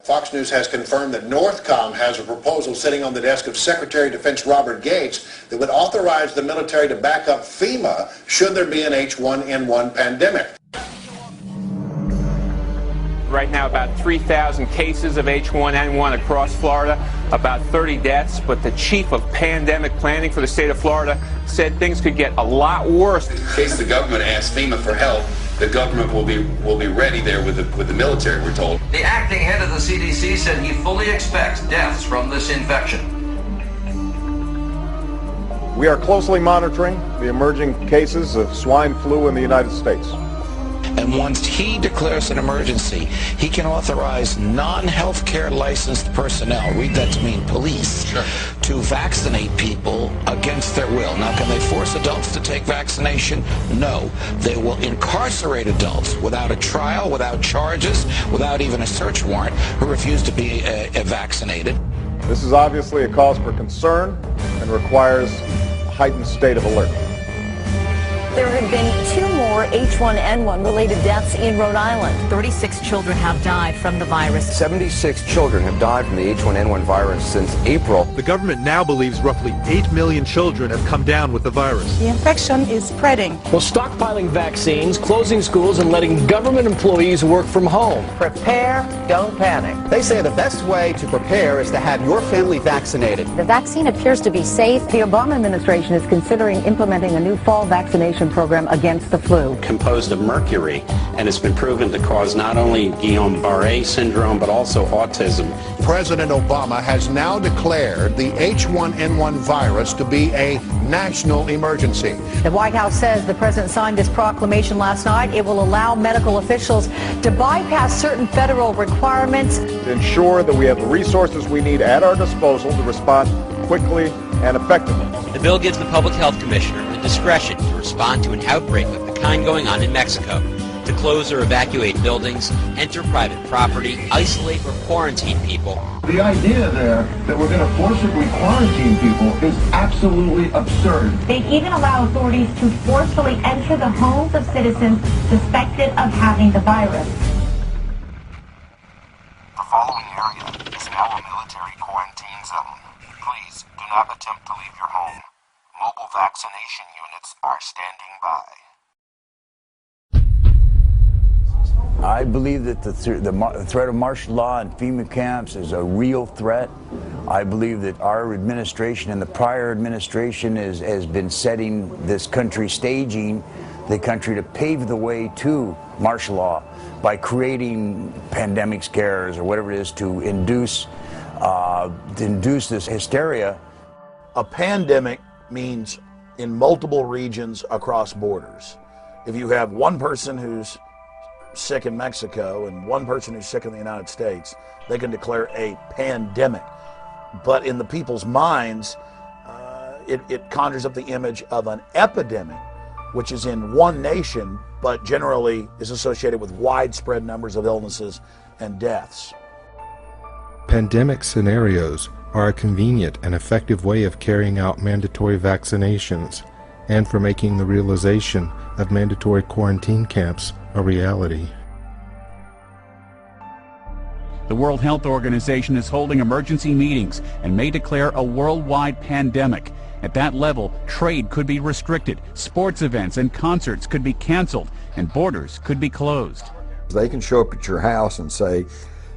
Fox News has confirmed that Northcom has a proposal sitting on the desk of Secretary of Defense Robert Gates that would authorize the military to back up FEMA should there be an H1N1 pandemic. Right now, about 3,000 cases of H1N1 across Florida, about 30 deaths, but the chief of pandemic planning for the state of Florida said things could get a lot worse. In case the government asks FEMA for help, the government will be ready there with the military, we're told. The acting head of the CDC said he fully expects deaths from this infection. We are closely monitoring the emerging cases of swine flu in the United States. And once he declares an emergency, he can authorize non-healthcare licensed personnel, read that to mean police, to vaccinate people against their will. Now, can they force adults to take vaccination? No. They will incarcerate adults without a trial, without charges, without even a search warrant, who refuse to be vaccinated. This is obviously a cause for concern and requires a heightened state of alert. There have been 2 more H1N1 related deaths in Rhode Island. 36 children have died from the virus. 76 children have died from the H1N1 virus since April. The government now believes roughly 8 million children have come down with the virus. The infection is spreading. Well, stockpiling vaccines, closing schools, and letting government employees work from home. Prepare, don't panic. They say the best way to prepare is to have your family vaccinated. The vaccine appears to be safe. The Obama administration is considering implementing a new fall vaccination program against the flu. Composed of mercury, and it's been proven to cause not only Guillain-Barré syndrome but also autism. President Obama has now declared the H1N1 virus to be a national emergency. The White House says the president signed this proclamation last night. It will allow medical officials to bypass certain federal requirements to ensure that we have the resources we need at our disposal to respond quickly and effectively. The bill gives the Public Health Commissioner the discretion to respond to an outbreak of the kind going on in Mexico, to close or evacuate buildings, enter private property, isolate or quarantine people. The idea there that we're going to forcibly quarantine people is absolutely absurd. They even allow authorities to forcefully enter the homes of citizens suspected of having the virus. The following area is now a military quarantine zone. Please do not attempt to leave your home. Mobile vaccination units are standing by. I believe that the threat of martial law and FEMA camps is a real threat. I believe that our administration and the prior administration has been setting this country, staging the country to pave the way to martial law by creating pandemic scares or whatever it is to induce this hysteria. A pandemic means in multiple regions across borders. If you have one person who's sick in Mexico and one person who's sick in the United States, they can declare a pandemic. But in the people's minds, it conjures up the image of an epidemic, which is in one nation, but generally is associated with widespread numbers of illnesses and deaths. Pandemic scenarios are a convenient and effective way of carrying out mandatory vaccinations and for making the realization of mandatory quarantine camps a reality. The World Health Organization is holding emergency meetings and may declare a worldwide pandemic. At that level, trade could be restricted, sports events and concerts could be canceled, and borders could be closed. They can show up at your house and say,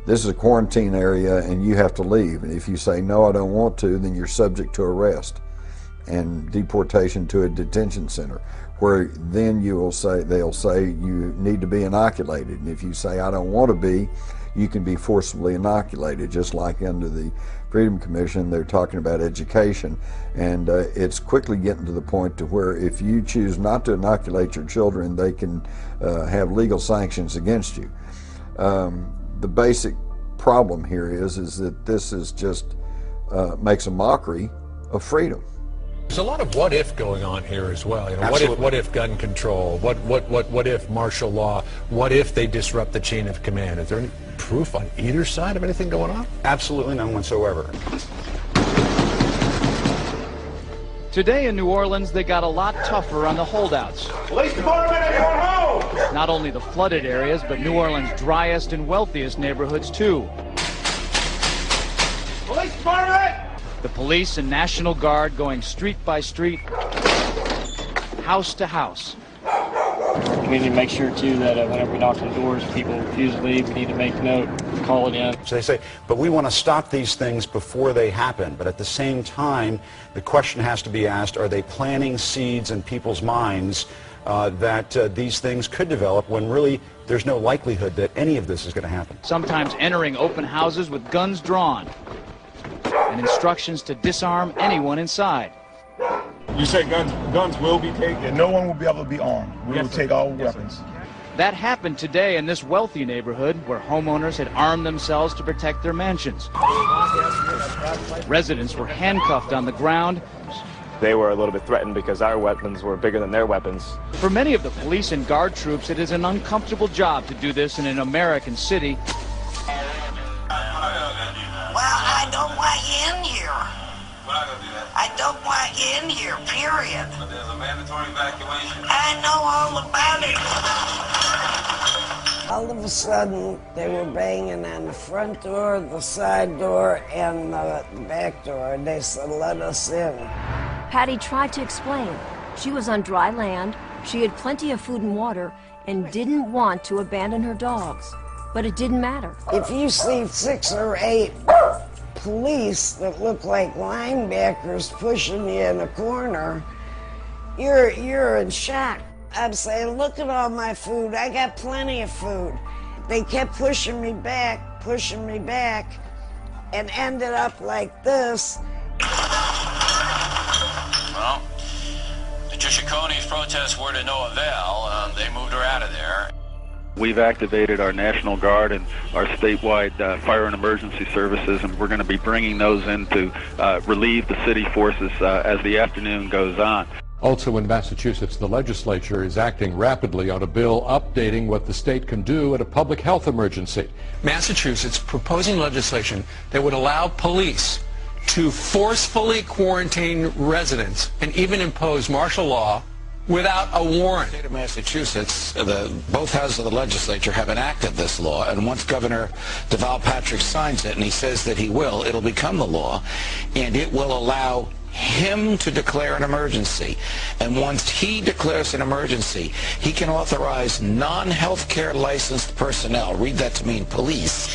this is a quarantine area and you have to leave. And if you say, no, I don't want to, then you're subject to arrest and deportation to a detention center, where then they'll say you need to be inoculated. And if you say, I don't want to be, you can be forcibly inoculated, just like under the Freedom Commission, they're talking about education. And it's quickly getting to the point to where if you choose not to inoculate your children, they can have legal sanctions against you. The basic problem here is that this is just makes a mockery of freedom. There's a lot of what if going on here as well. You know, what if gun control? What if martial law? What if they disrupt the chain of command? Is there any proof on either side of anything going on? Absolutely none whatsoever. Today in New Orleans, they got a lot tougher on the holdouts. Police department, everyone home! Not only the flooded areas, but New Orleans' driest and wealthiest neighborhoods too. The police and National Guard going street by street, house to house. We need to make sure, too, that whenever we knock on doors, people refuse to leave. We need to make note, call it in. So they say, but we want to stop these things before they happen. But at the same time, the question has to be asked, are they planting seeds in people's minds that these things could develop when really there's no likelihood that any of this is going to happen? Sometimes entering open houses with guns drawn and instructions to disarm anyone inside. You say guns will be taken? No one will be able to be armed. We will take all weapons. That happened today in this wealthy neighborhood where homeowners had armed themselves to protect their mansions. Residents were handcuffed on the ground. They were a little bit threatened because our weapons were bigger than their weapons. For many of the police and guard troops, it is an uncomfortable job to do this in an American city. Well, I don't want you in here. We're not going to do that. I don't want you in here, period. But there's a mandatory evacuation. I know all about it. All of a sudden, they were banging on the front door, the side door, and the back door. And they said, let us in. Patty tried to explain. She was on dry land, she had plenty of food and water, and didn't want to abandon her dogs. But it didn't matter. If you see 6 or 8 police that look like linebackers pushing you in a corner, you're in shock. I'm saying, look at all my food. I got plenty of food. They kept pushing me back, and ended up like this. Well, the Chiconis protests were to no avail. They moved her out of there. We've activated our National Guard and our statewide fire and emergency services, and we're going to be bringing those in to relieve the city forces as the afternoon goes on. Also in Massachusetts, the legislature is acting rapidly on a bill updating what the state can do at a public health emergency. Massachusetts proposing legislation that would allow police to forcefully quarantine residents and even impose martial law without a warrant. In the state of Massachusetts, both houses of the legislature have enacted this law, and once Governor Deval Patrick signs it, and he says that he will, it'll become the law, and it will allow him to declare an emergency. And once he declares an emergency, he can authorize non-healthcare licensed personnel, read that to mean police,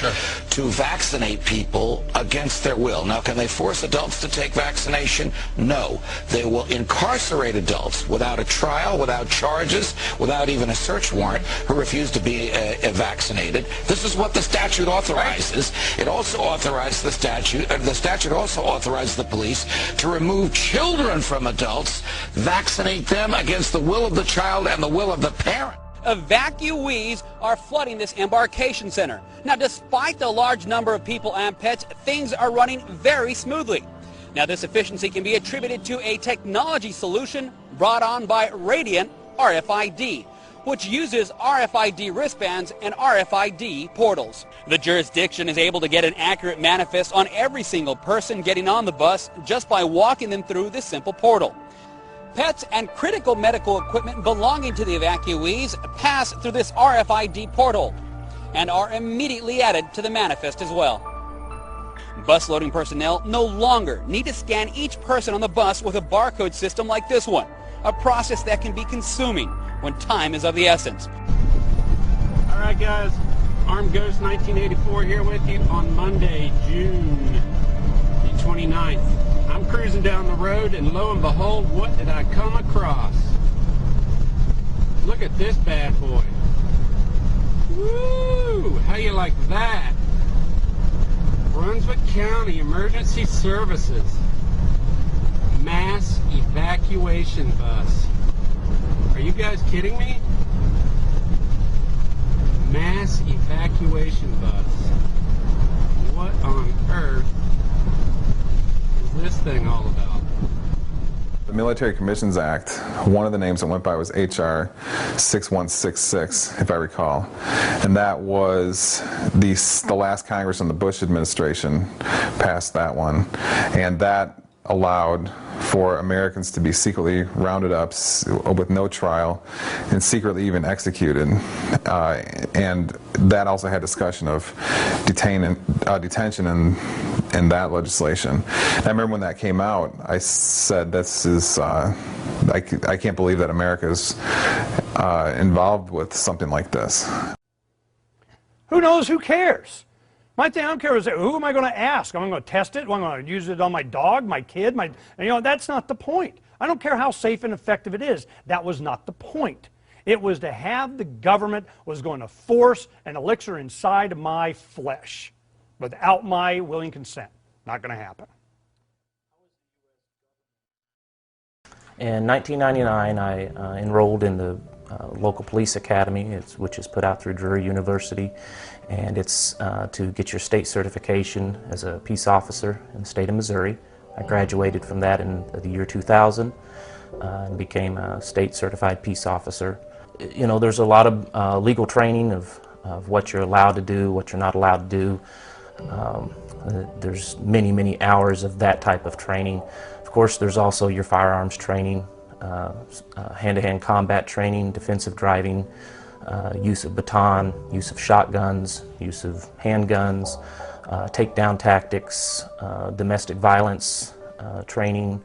to vaccinate people against their will. Now, can they force adults to take vaccination? No. They will incarcerate adults without a trial, without charges, without even a search warrant, who refuse to be vaccinated. This is what the statute authorizes. It also authorizes the statute also authorizes the police to remove children from adults, vaccinate them against the will of the child and the will of the parent. Evacuees are flooding this embarkation center. Now, despite the large number of people and pets, things are running very smoothly. Now, this efficiency can be attributed to a technology solution brought on by Radiant RFID, which uses RFID wristbands and RFID portals. The jurisdiction is able to get an accurate manifest on every single person getting on the bus just by walking them through this simple portal. Pets and critical medical equipment belonging to the evacuees pass through this RFID portal and are immediately added to the manifest as well. Bus loading personnel no longer need to scan each person on the bus with a barcode system like this one, a process that can be consuming when time is of the essence. All right, guys, Armed Ghost 1984 here with you on Monday, June the 29th. I'm cruising down the road, and lo and behold, what did I come across? Look at this bad boy. Woo! How you like that? Brunswick County Emergency Services Mass Evacuation Bus. Are you guys kidding me? Mass evacuation bus. What on earth is this thing all about? The Military Commissions Act, one of the names that went by was HR 6166, if I recall. And that was the last Congress in the Bush administration passed that one. And that allowed for Americans to be secretly rounded up with no trial and secretly even executed. And that also had discussion of detention in that legislation. And I remember when that came out, I said, this is, I can't believe that America is involved with something like this. Who knows? Who cares? My thing, I don't care, is who am I going to ask? Am I going to test it? Am I going to use it on my dog, my kid? That's not the point. I don't care how safe and effective it is. That was not the point. It was to have the government was going to force an elixir inside my flesh without my willing consent. Not going to happen. In 1999, I enrolled in the local police academy, which is put out through Drury University, and it's to get your state certification as a peace officer in the state of Missouri. I graduated from that in the year 2000 and became a state certified peace officer. You know, there's a lot of legal training of what you're allowed to do, what you're not allowed to do. There's many, many hours of that type of training. Of course, there's also your firearms training, hand-to-hand combat training, defensive driving, use of baton, use of shotguns, use of handguns, takedown tactics, domestic violence training,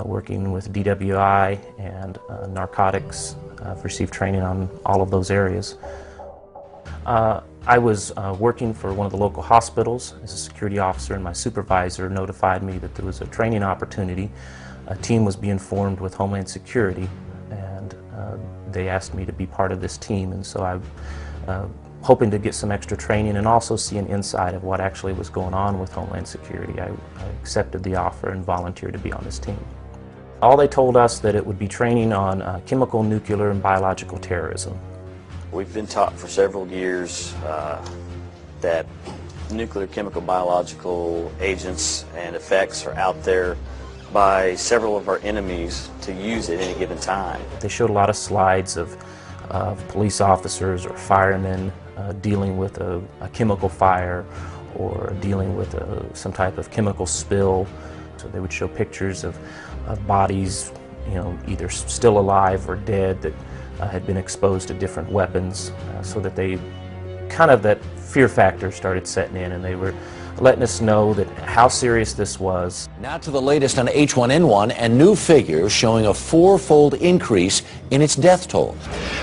working with DWI and narcotics. I've received training on all of those areas. I was working for one of the local hospitals as a security officer, and my supervisor notified me that there was a training opportunity. A team was being formed with Homeland Security, and they asked me to be part of this team, and so I hoping to get some extra training and also see an insight of what actually was going on with Homeland Security. I accepted the offer and volunteered to be on this team. All they told us that it would be training on chemical, nuclear, and biological terrorism. We've been taught for several years that nuclear, chemical, biological agents and effects are out there by several of our enemies to use at any given time. They showed a lot of slides of police officers or firemen dealing with a chemical fire or dealing with some type of chemical spill. So they would show pictures of bodies, you know, either still alive or dead that had been exposed to different weapons, so that that fear factor started setting in, and they were letting us know that how serious this was. Now to the latest on H1N1 and new figures showing a four-fold increase in its death toll.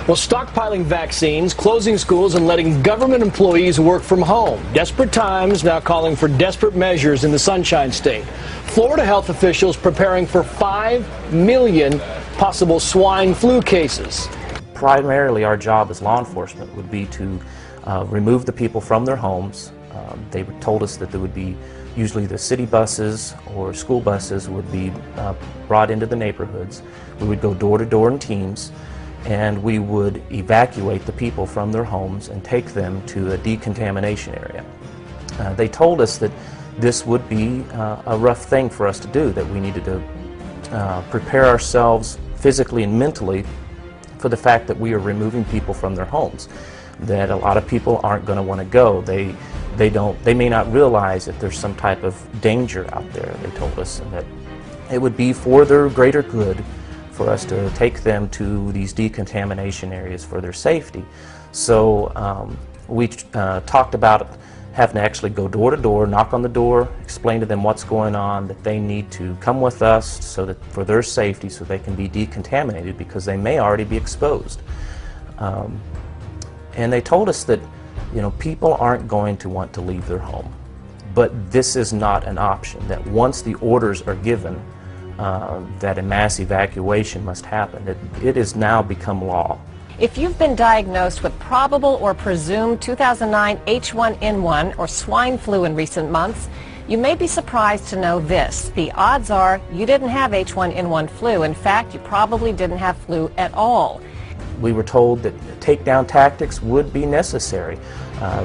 Well, stockpiling vaccines, closing schools, and letting government employees work from home. Desperate times now calling for desperate measures in the Sunshine State. Florida health officials preparing for 5 million possible swine flu cases. Primarily our job as law enforcement would be to remove the people from their homes. They told us that there would be usually the city buses or school buses would be brought into the neighborhoods. We would go door to door in teams, and we would evacuate the people from their homes and take them to a decontamination area. They told us that this would be a rough thing for us to do, that we needed to prepare ourselves physically and mentally for the fact that we are removing people from their homes, that a lot of people aren't going to want to go. They may not realize that there's some type of danger out there, they told us, and that it would be for their greater good for us to take them to these decontamination areas for their safety. So we talked about having to actually go door to door, knock on the door, explain to them what's going on, that they need to come with us so that for their safety, so they can be decontaminated, because they may already be exposed. And they told us that, you know, people aren't going to want to leave their home, but this is not an option, that once the orders are given that a mass evacuation must happen, it has now become law. If you've been diagnosed with probable or presumed 2009 H1N1 or swine flu in recent months, you may be surprised to know this. The odds are you didn't have H1N1 flu. In fact, you probably didn't have flu at all. We were told that takedown tactics would be necessary.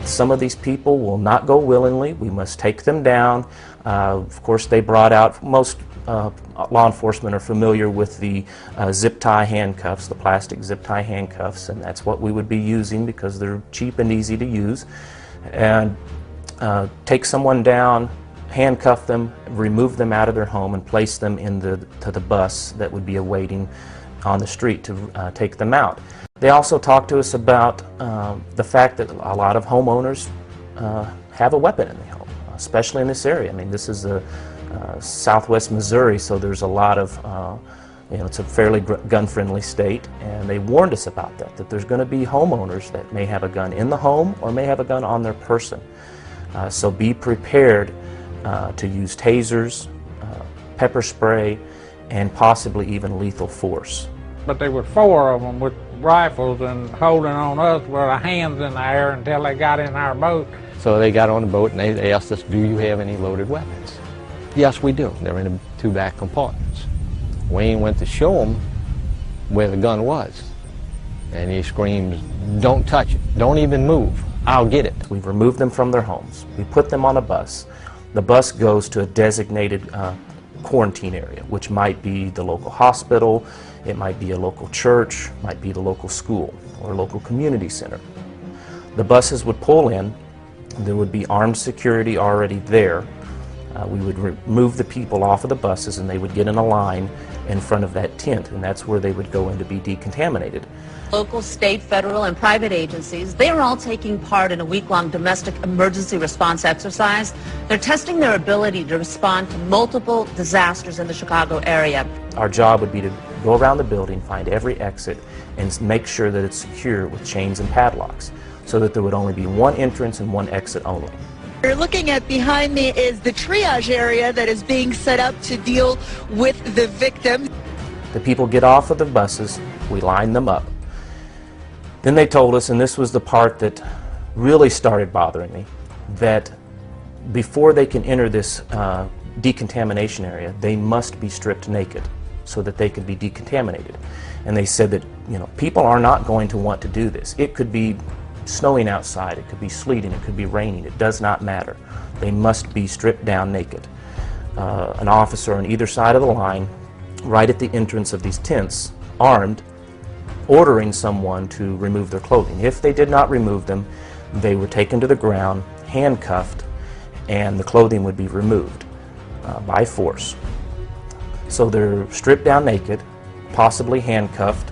Some of these people will not go willingly. We must take them down. Of course, they brought out, most law enforcement are familiar with the zip tie handcuffs, the plastic zip tie handcuffs, and that's what we would be using because they're cheap and easy to use. And take someone down, handcuff them, remove them out of their home, and place them in the bus that would be awaiting on the street to take them out. They also talked to us about the fact that a lot of homeowners have a weapon in the home. especially in this area. I mean, this is southwest Missouri, so there's a lot of, it's a fairly gun-friendly state, and they warned us about that there's going to be homeowners that may have a gun in the home or may have a gun on their person. So be prepared to use tasers, pepper spray, and possibly even lethal force. But there were 4 of them with rifles and holding on us with our hands in the air until they got in our boat. So they got on the boat and they asked us, do you have any loaded weapons? Yes, we do. They're in the 2 back compartments. Wayne went to show them where the gun was. And he screams, don't touch it. Don't even move. I'll get it. We've removed them from their homes. We put them on a bus. The bus goes to a designated quarantine area, which might be the local hospital, it might be a local church, might be the local school or local community center. The buses would pull in. There would be armed security already there. We would remove the people off of the buses and they would get in a line in front of that tent, and that's where they would go in to be decontaminated. Local, state, federal, and private agencies, they are all taking part in a week-long domestic emergency response exercise. They're testing their ability to respond to multiple disasters in the Chicago area. Our job would be to go around the building, find every exit, and make sure that it's secure with chains and padlocks, so that there would only be one entrance and one exit only. You're looking at behind me is the triage area that is being set up to deal with the victims. The people get off of the buses, we line them up. Then they told us, and this was the part that really started bothering me, that before they can enter this decontamination area, they must be stripped naked so that they could be decontaminated. And they said that, people are not going to want to do this. It could be snowing outside, it could be sleeting, it could be raining, it does not matter. They must be stripped down naked. An officer on either side of the line, right at the entrance of these tents, armed, ordering someone to remove their clothing. If they did not remove them, they were taken to the ground, handcuffed, and the clothing would be removed by force. So they're stripped down naked, possibly handcuffed,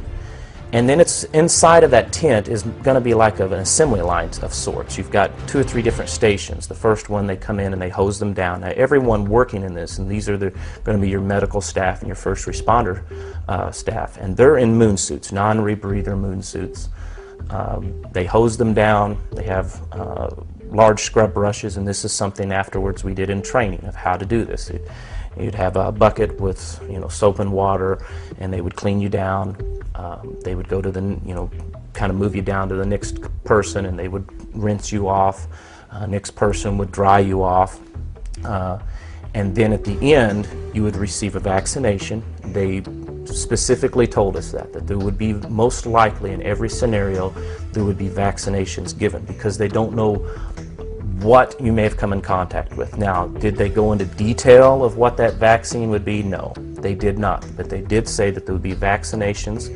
and then it's inside of that tent is going to be like an assembly line of sorts. You've got 2 or 3 different stations. The first one, they come in and they hose them down. Now, everyone working in this, and these are going to be your medical staff and your first responder staff, and they're in moon suits, non-rebreather moon suits. They hose them down. They have large scrub brushes, and this is something afterwards we did in training of how to do this. You'd have a bucket with soap and water, and they would clean you down. They would go to the kind of move you down to the next person, and they would rinse you off. Next person would dry you off, and then at the end you would receive a vaccination. They specifically told us that there would be most likely in every scenario there would be vaccinations given, because they don't know what you may have come in contact with. Now, did they go into detail of what that vaccine would be? No, they did not. But they did say that there would be vaccinations,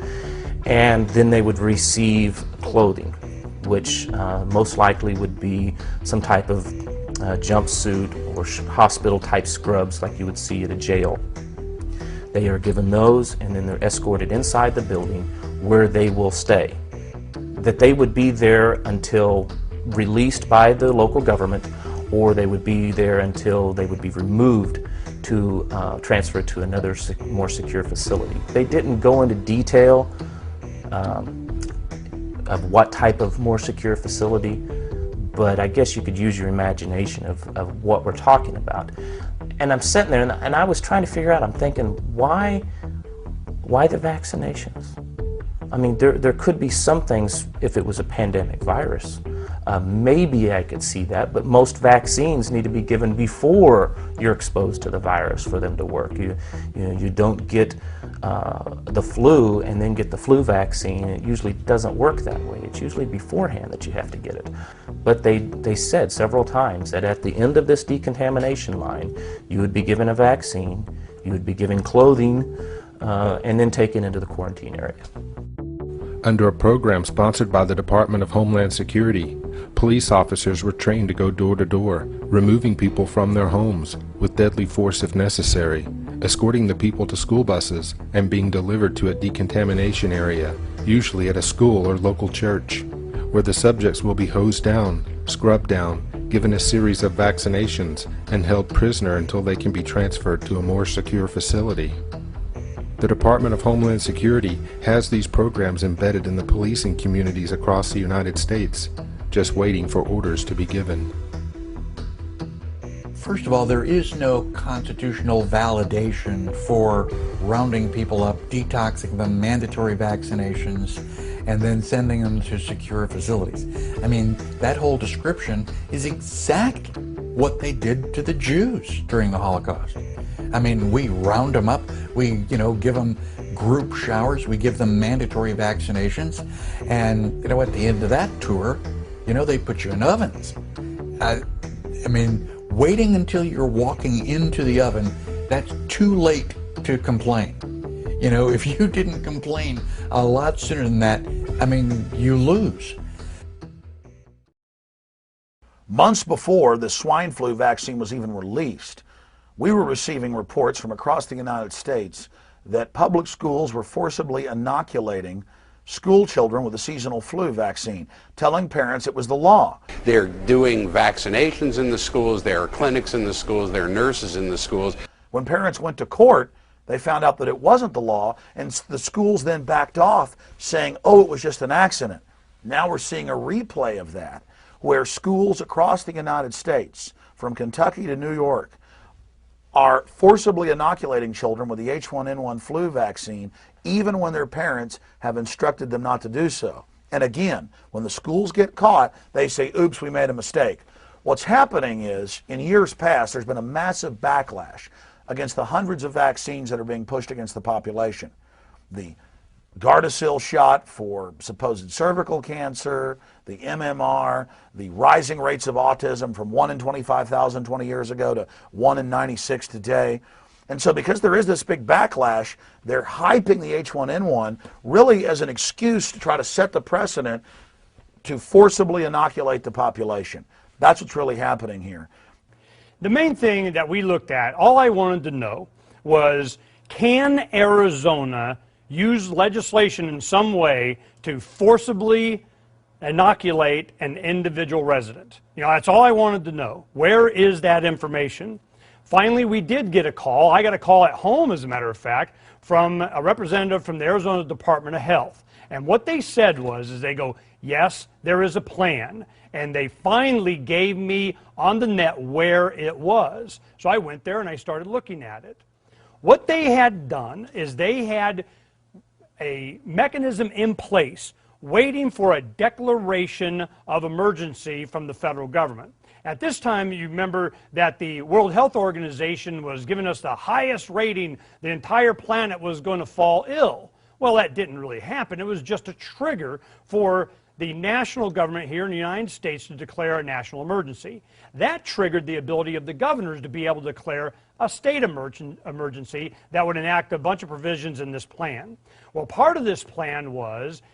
and then they would receive clothing, which most likely would be some type of jumpsuit or hospital-type scrubs like you would see at a jail. They are given those, and then they're escorted inside the building where they will stay. That they would be there until released by the local government, or they would be there until they would be removed to transfer to another more secure facility. They didn't go into detail of what type of more secure facility, but I guess you could use your imagination of what we're talking about. And I'm sitting there and I was trying to figure out, I'm thinking, why the vaccinations? I mean, there could be some things if it was a pandemic virus. Maybe I could see that, but most vaccines need to be given before you're exposed to the virus for them to work. You don't get the flu and then get the flu vaccine. It usually doesn't work that way. It's usually beforehand that you have to get it. But they said several times that at the end of this decontamination line, you would be given a vaccine, you would be given clothing, and then taken into the quarantine area. Under a program sponsored by the Department of Homeland Security, police officers were trained to go door to door, removing people from their homes with deadly force if necessary, escorting the people to school buses, and being delivered to a decontamination area, usually at a school or local church, where the subjects will be hosed down, scrubbed down, given a series of vaccinations, and held prisoner until they can be transferred to a more secure facility. The Department of Homeland Security has these programs embedded in the policing communities across the United States, just waiting for orders to be given. First of all, there is no constitutional validation for rounding people up, detoxing them, mandatory vaccinations, and then sending them to secure facilities. I mean, that whole description is exactly what they did to the Jews during the Holocaust. I mean, we round them up, we, give them group showers, we give them mandatory vaccinations, and, at the end of that tour, they put you in ovens. I mean, waiting until you're walking into the oven, that's too late to complain. If you didn't complain a lot sooner than that, I mean, you lose. Months before the swine flu vaccine was even released, we were receiving reports from across the United States that public schools were forcibly inoculating school children with the seasonal flu vaccine, telling parents it was the law. They're doing vaccinations in the schools, there are clinics in the schools, there are nurses in the schools. When parents went to court, they found out that it wasn't the law, and the schools then backed off saying, oh, it was just an accident. Now we're seeing a replay of that, where schools across the United States, from Kentucky to New York, are forcibly inoculating children with the H1N1 flu vaccine, even when their parents have instructed them not to do so. And again, when the schools get caught, they say, oops, we made a mistake. What's happening is, in years past, there's been a massive backlash against the hundreds of vaccines that are being pushed against the population. The Gardasil shot for supposed cervical cancer, the MMR, the rising rates of autism from 1 in 25,000 20 years ago to 1 in 96 today. And so because there is this big backlash, they're hyping the H1N1 really as an excuse to try to set the precedent to forcibly inoculate the population. That's what's really happening here. The main thing that we looked at, all I wanted to know was, can Arizona use legislation in some way to forcibly inoculate an individual resident? That's all I wanted to know. Where is that information? Finally, we did get a call. I got a call at home, as a matter of fact, from a representative from the Arizona Department of Health. And what they said was, they go, yes, there is a plan. And they finally gave me on the net where it was. So I went there and I started looking at it. What they had done is they had a mechanism in place waiting for a declaration of emergency from the federal government. At this time, you remember that the World Health Organization was giving us the highest rating. The entire planet was going to fall ill. Well, that didn't really happen. It was just a trigger for the national government here in the United States to declare a national emergency. That triggered the ability of the governors to be able to declare a state emergency that would enact a bunch of provisions in this plan. Well, part of this plan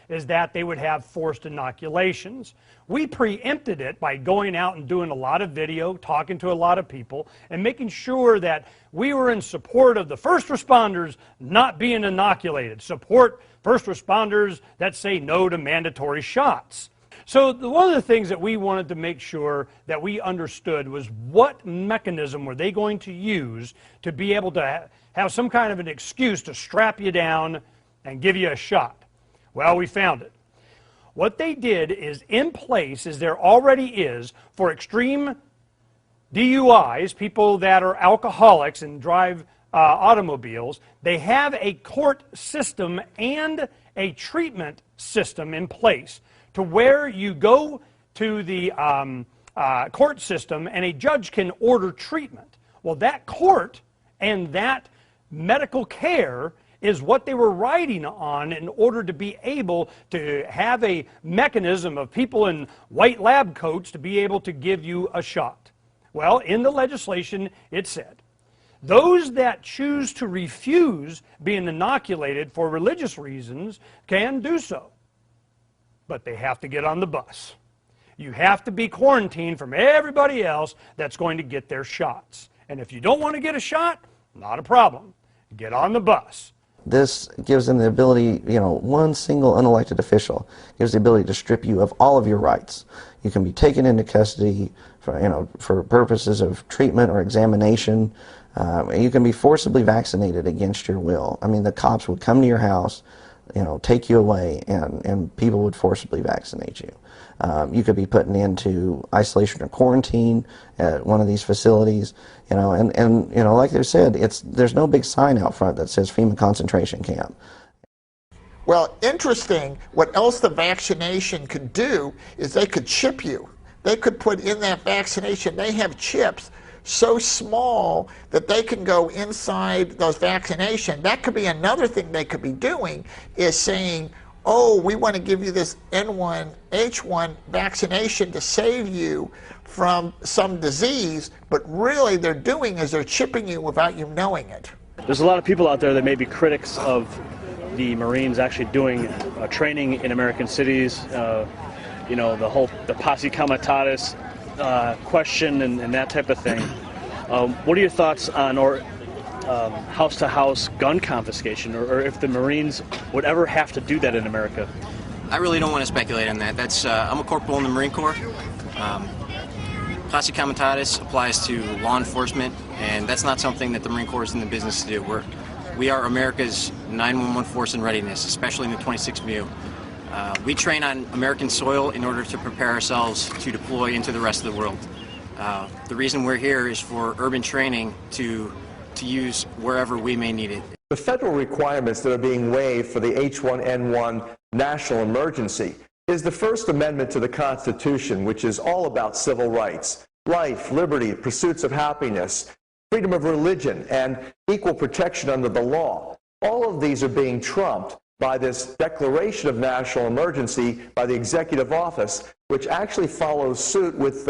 is that they would have forced inoculations. We preempted it by going out and doing a lot of video, talking to a lot of people, and making sure that we were in support of the first responders not being inoculated, support first responders that say no to mandatory shots. So one of the things that we wanted to make sure that we understood was, what mechanism were they going to use to be able to have some kind of an excuse to strap you down and give you a shot? Well, we found it. What they did is, in place, as there already is for extreme DUIs, people that are alcoholics and drive automobiles, they have a court system and a treatment system in place, to where you go to the court system and a judge can order treatment. Well, that court and that medical care is what they were riding on in order to be able to have a mechanism of people in white lab coats to be able to give you a shot. Well, in the legislation, it said, those that choose to refuse being inoculated for religious reasons can do so, but they have to get on the bus. You have to be quarantined from everybody else that's going to get their shots. And if you don't want to get a shot, not a problem. Get on the bus. This gives them the ability, one single unelected official gives the ability to strip you of all of your rights. You can be taken into custody for purposes of treatment or examination. You can be forcibly vaccinated against your will. I mean, the cops would come to your house, take you away, and people would forcibly vaccinate you. You could be put into isolation or quarantine at one of these facilities, and like they said, there's no big sign out front that says FEMA concentration camp. Well, interesting, what else the vaccination could do is they could chip you. They could put in that vaccination, they have chips so small that they can go inside those vaccinations. That could be another thing they could be doing, is saying, oh, we want to give you this H1 vaccination to save you from some disease, but really they're doing is they're chipping you without you knowing it. There's a lot of people out there that may be critics of the Marines actually doing training in American cities, the posse comitatus question and that type of thing. What are your thoughts on house-to-house gun confiscation, or if the Marines would ever have to do that in America? I really don't want to speculate on that. I'm a corporal in the Marine Corps. Posse comitatus applies to law enforcement, and that's not something that the Marine Corps is in the business to do. We are America's 911 force in readiness, especially in the 26th MU. We train on American soil in order to prepare ourselves to deploy into the rest of the world. The reason we're here is for urban training to use wherever we may need it. The federal requirements that are being waived for the H1N1 national emergency is the First Amendment to the Constitution, which is all about civil rights, life, liberty, pursuits of happiness, freedom of religion, and equal protection under the law. All of these are being trumped by this declaration of national emergency by the executive office, which actually follows suit with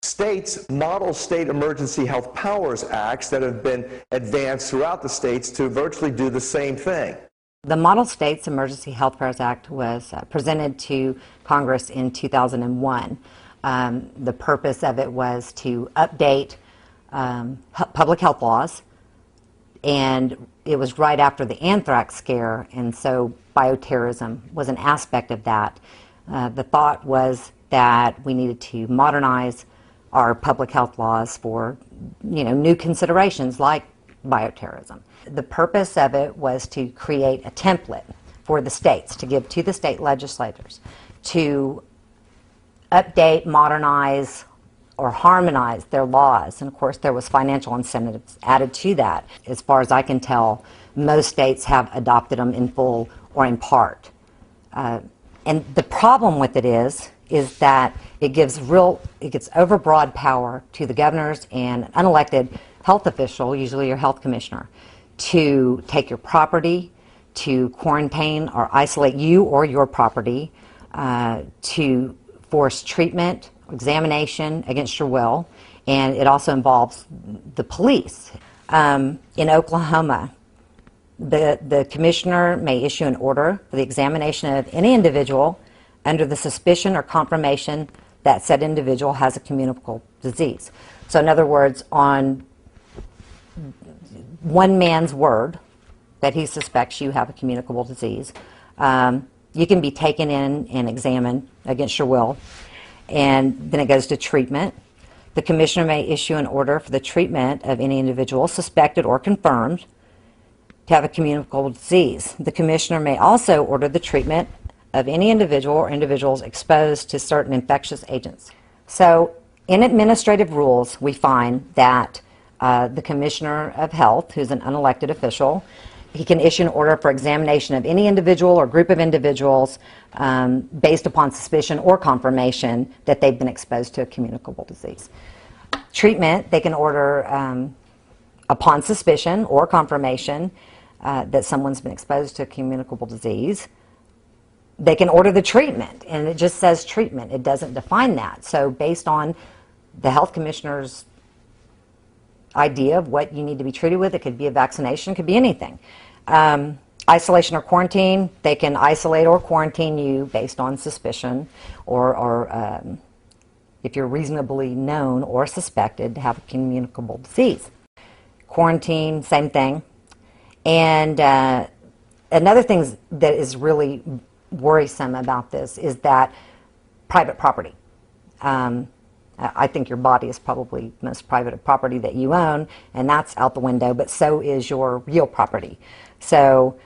states' model state emergency health powers acts that have been advanced throughout the states to virtually do the same thing. The Model States Emergency Health Powers Act was presented to Congress in 2001. The purpose of it was to update public health laws, and it was right after the anthrax scare, and so bioterrorism was an aspect of that. The thought was that we needed to modernize our public health laws for new considerations like bioterrorism. The purpose of it was to create a template for the states to give to the state legislators to update, modernize, or harmonize their laws. And of course there was financial incentives added to that. As far as I can tell, most states have adopted them in full or in part. And the problem with it is that it gives overbroad power to the governors and an unelected health official, usually your health commissioner, to take your property, to quarantine or isolate you or your property, to force treatment, examination against your will, and it also involves the police. In Oklahoma, the commissioner may issue an order for the examination of any individual under the suspicion or confirmation that said individual has a communicable disease. So in other words, on one man's word that he suspects you have a communicable disease, you can be taken in and examined against your will, and then it goes to treatment. The commissioner may issue an order for the treatment of any individual suspected or confirmed to have a communicable disease. The commissioner may also order the treatment of any individual or individuals exposed to certain infectious agents. So in administrative rules, we find that the Commissioner of Health, who's an unelected official, he can issue an order for examination of any individual or group of individuals based upon suspicion or confirmation that they've been exposed to a communicable disease. Treatment, they can order upon suspicion or confirmation that someone's been exposed to a communicable disease. They can order the treatment, and it just says treatment. It doesn't define that. So based on the health commissioner's idea of what you need to be treated with, it could be a vaccination, it could be anything. Isolation or quarantine, they can isolate or quarantine you based on suspicion or if you're reasonably known or suspected to have a communicable disease. Quarantine, same thing. And another thing that is really worrisome about this is that private property. I think your body is probably the most private property that you own, and that's out the window, but so is your real property. So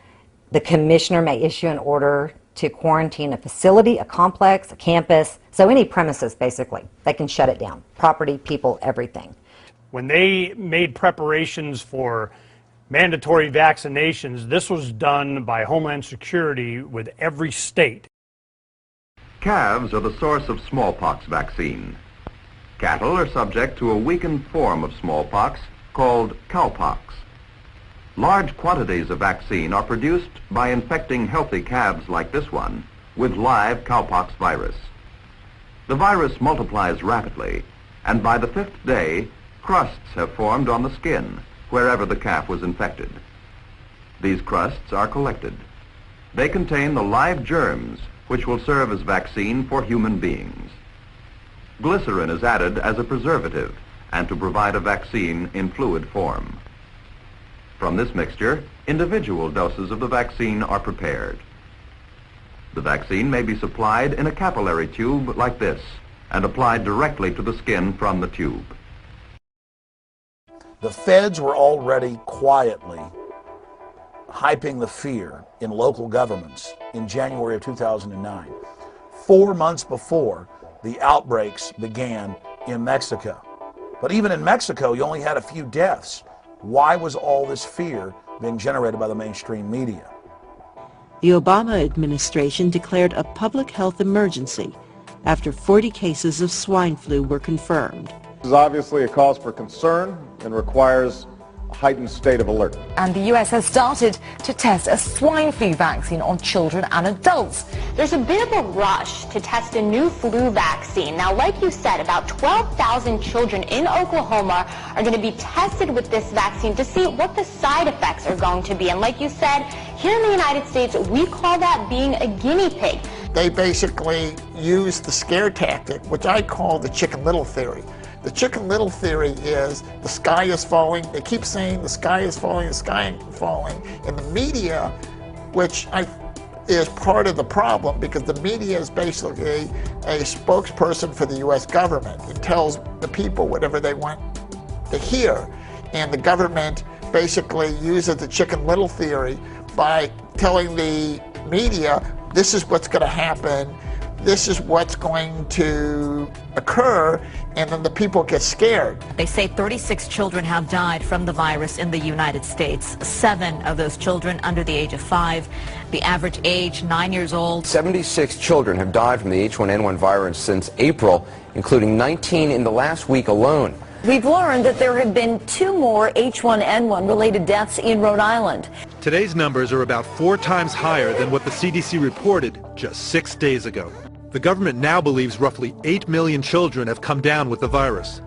the commissioner may issue an order to quarantine a facility, a complex, a campus, so any premises basically. They can shut it down. Property, people, everything. When they made preparations for mandatory vaccinations, this was done by Homeland Security with every state. Calves are the source of smallpox vaccine. Cattle are subject to a weakened form of smallpox called cowpox. Large quantities of vaccine are produced by infecting healthy calves like this one with live cowpox virus. The virus multiplies rapidly, and by the 5th day, crusts have formed on the skin wherever the calf was infected. These crusts are collected. They contain the live germs which will serve as vaccine for human beings. Glycerin is added as a preservative and to provide a vaccine in fluid form. From this mixture, individual doses of the vaccine are prepared. The vaccine may be supplied in a capillary tube like this and applied directly to the skin from the tube. The feds were already quietly hyping the fear in local governments in January of 2009, 4 months before the outbreaks began in Mexico. But even in Mexico, you only had a few deaths. Why was all this fear being generated by the mainstream media? The Obama administration declared a public health emergency after 40 cases of swine flu were confirmed. This is obviously a cause for concern and requires a heightened state of alert. And the U.S. has started to test a swine flu vaccine on children and adults. There's a bit of a rush to test a new flu vaccine. Now, like you said, about 12,000 children in Oklahoma are going to be tested with this vaccine to see what the side effects are going to be. And like you said, here in the United States, we call that being a guinea pig. They basically use the scare tactic, which I call the Chicken Little theory. The Chicken Little theory is the sky is falling. They keep saying the sky is falling, the sky is falling. And the media, which is part of the problem, because the media is basically a spokesperson for the U.S. government. It tells the people whatever they want to hear. And the government basically uses the Chicken Little theory by telling the media, this is what's going to happen, this is what's going to occur, and then the people get scared. They say 36 children have died from the virus in the United States. 7 of those children under the age of 5. The average age, 9 years old. 76 children have died from the H1N1 virus since April, including 19 in the last week alone. We've learned that there have been 2 more H1N1 related deaths in Rhode Island. Today's numbers are about 4 times higher than what the CDC reported just 6 days ago. The government now believes roughly 8 million children have come down with the virus.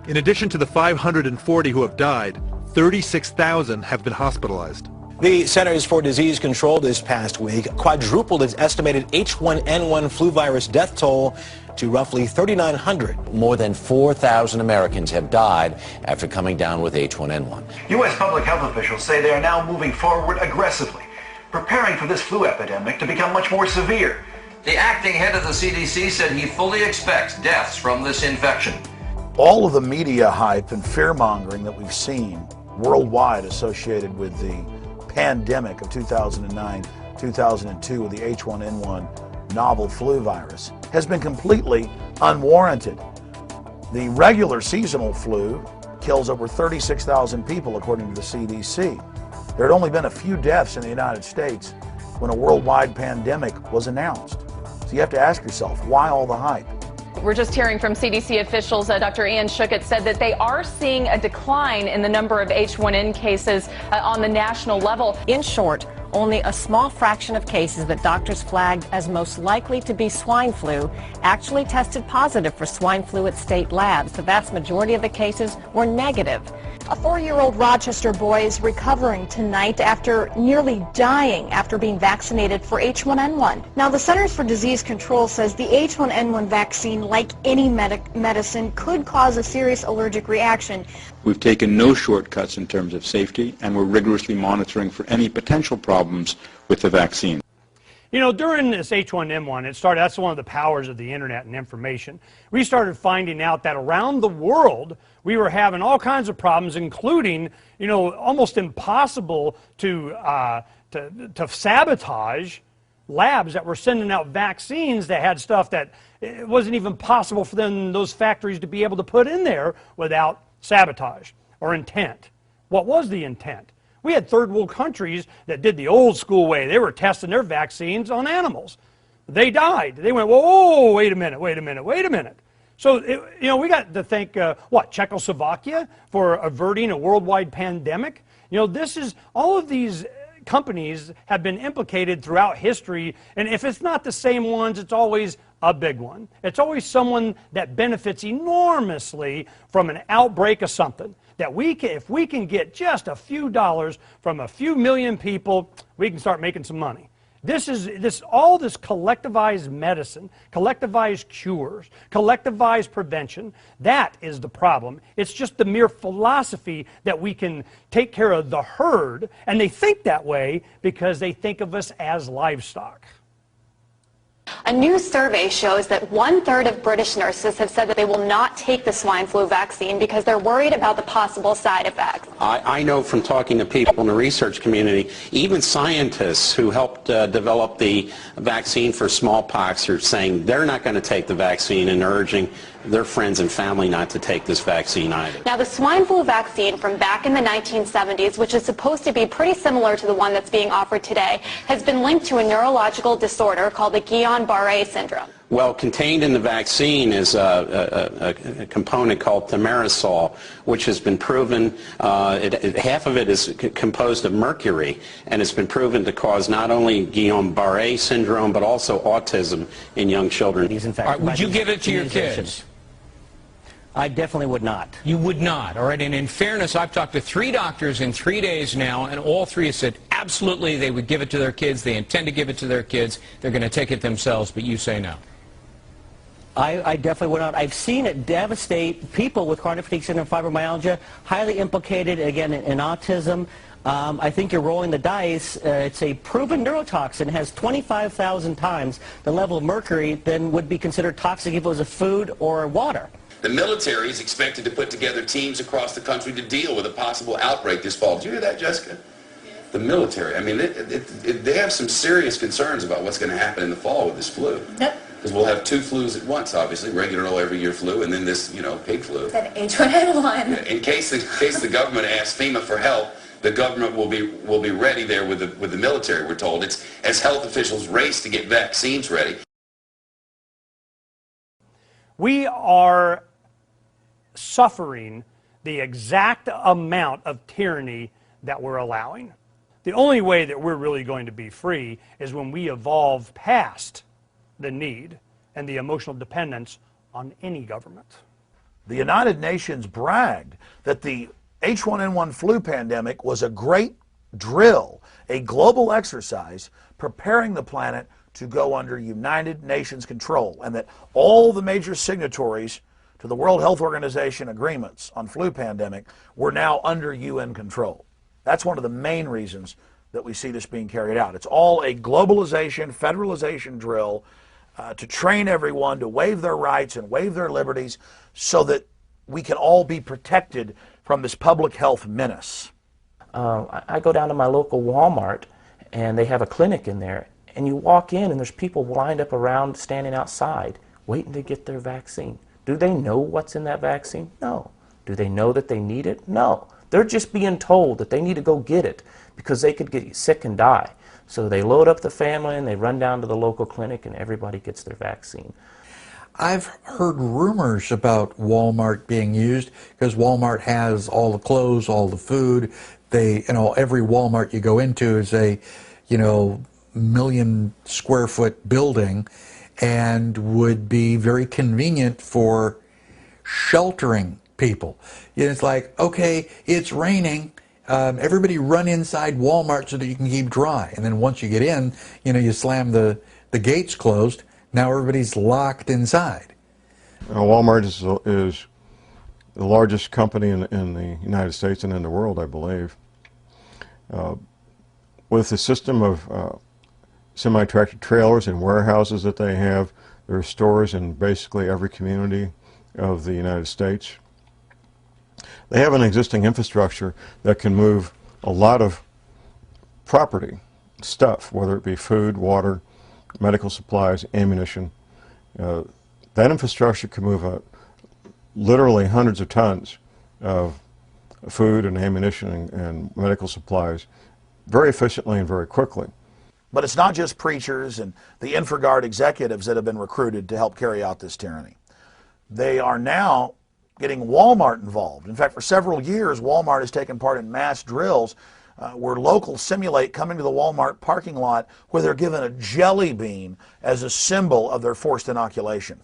In addition to the 540 who have died, 36,000 have been hospitalized. The Centers for Disease Control this past week quadrupled its estimated H1N1 flu virus death toll to roughly 3,900. More than 4,000 Americans have died after coming down with H1N1. U.S. public health officials say they are now moving forward aggressively, preparing for this flu epidemic to become much more severe. The acting head of the CDC said he fully expects deaths from this infection. All of the media hype and fear-mongering that we've seen worldwide associated with the pandemic of 2009-2002 with the H1N1 novel flu virus has been completely unwarranted. The regular seasonal flu kills over 36,000 people according to the CDC. There had only been a few deaths in the United States when a worldwide pandemic was announced. So you have to ask yourself, why all the hype? We're just hearing from CDC officials. Dr. Ian Schuchat said that they are seeing a decline in the number of H1N cases on the national level. In short, only a small fraction of cases that doctors flagged as most likely to be swine flu actually tested positive for swine flu at state labs. The vast majority of the cases were negative. A 4-year-old Rochester boy is recovering tonight after nearly dying after being vaccinated for H1N1. Now, the Centers for Disease Control says the H1N1 vaccine, like any medicine, could cause a serious allergic reaction. We've taken no shortcuts in terms of safety, and we're rigorously monitoring for any potential problems with the vaccine. You know, during this H1N1, that's one of the powers of the internet and information. We started finding out that around the world, we were having all kinds of problems, including, you know, almost impossible to sabotage labs that were sending out vaccines that had stuff that it wasn't even possible for them, those factories, to be able to put in there without sabotage or intent. What was the intent? We had third world countries that did the old school way. They were testing their vaccines on animals. They died. They went, whoa, wait a minute. So, you know, we got to thank, Czechoslovakia for averting a worldwide pandemic. You know, all of these companies have been implicated throughout history, and if it's not the same ones, it's always a big one. It's always someone that benefits enormously from an outbreak of something. That if we can get just a few dollars from a few million people, we can start making some money. All this collectivized medicine, collectivized cures, collectivized prevention, that is the problem. It's just the mere philosophy that we can take care of the herd, and they think that way because they think of us as livestock. A new survey shows that 1/3 of British nurses have said that they will not take the swine flu vaccine because they're worried about the possible side effects. I know from talking to people in the research community, even scientists who helped develop the vaccine for smallpox are saying they're not going to take the vaccine and urging their friends and family not to take this vaccine either. Now, the swine flu vaccine from back in the 1970s, which is supposed to be pretty similar to the one that's being offered today, has been linked to a neurological disorder called the Guillain-Barré syndrome. Well, contained in the vaccine is a component called thimerosal, which has been proven, half of it is composed of mercury, and it's been proven to cause not only Guillain-Barré syndrome, but also autism in young children. Would you give it to your kids? I definitely would not. You would not, all right? And in fairness, I've talked to 3 doctors in 3 days now, and all 3 have said absolutely they would give it to their kids, they intend to give it to their kids, they're going to take it themselves, but you say no. I definitely would not. I've seen it devastate people with chronic fatigue syndrome, fibromyalgia, highly implicated, again, in autism. I think you're rolling the dice. It's a proven neurotoxin. It has 25,000 times the level of mercury than would be considered toxic if it was a food or water. The military is expected to put together teams across the country to deal with a possible outbreak this fall. Did you hear that, Jessica? The military. I mean, they have some serious concerns about what's going to happen in the fall with this flu. Yep. Because we'll have 2 flus at once, obviously, regular old every year flu, and then this, you know, pig flu. That H1N1. Yeah, in case the government asks FEMA for help, the government will be ready there with the military. We're told it's as health officials race to get vaccines ready. We are suffering the exact amount of tyranny that we're allowing. The only way that we're really going to be free is when we evolve past the need and the emotional dependence on any government. The United Nations bragged that the H1N1 flu pandemic was a great drill, a global exercise preparing the planet to go under United Nations control, and that all the major signatories to the World Health Organization agreements on flu pandemic were now under UN control. That's one of the main reasons that we see this being carried out. It's all a globalization, federalization drill to train everyone to waive their rights and waive their liberties so that we can all be protected from this public health menace. I go down to my local Walmart, and they have a clinic in there, and you walk in and there's people lined up around, standing outside, waiting to get their vaccine. Do they know what's in that vaccine? No. Do they know that they need it? No. They're just being told that they need to go get it because they could get sick and die. So they load up the family and they run down to the local clinic and everybody gets their vaccine. I've heard rumors about Walmart being used because Walmart has all the clothes, all the food. They, every Walmart you go into is a, million square foot building and would be very convenient for sheltering people. It's like, okay, it's raining. Everybody run inside Walmart so that you can keep dry. And then once you get in, you slam the gates closed. Now everybody's locked inside. Walmart is the largest company in the United States and in the world, I believe. With the system of semi-tractor trailers and warehouses that they have, there are stores in basically every community of the United States. They have an existing infrastructure that can move a lot of property, stuff, whether it be food, water, medical supplies, ammunition. That infrastructure can move literally hundreds of tons of food and ammunition and medical supplies very efficiently and very quickly. But it's not just preachers and the InfraGard executives that have been recruited to help carry out this tyranny. They are now getting Walmart involved. In fact, for several years, Walmart has taken part in mass drills where locals simulate coming to the Walmart parking lot where they're given a jelly bean as a symbol of their forced inoculation.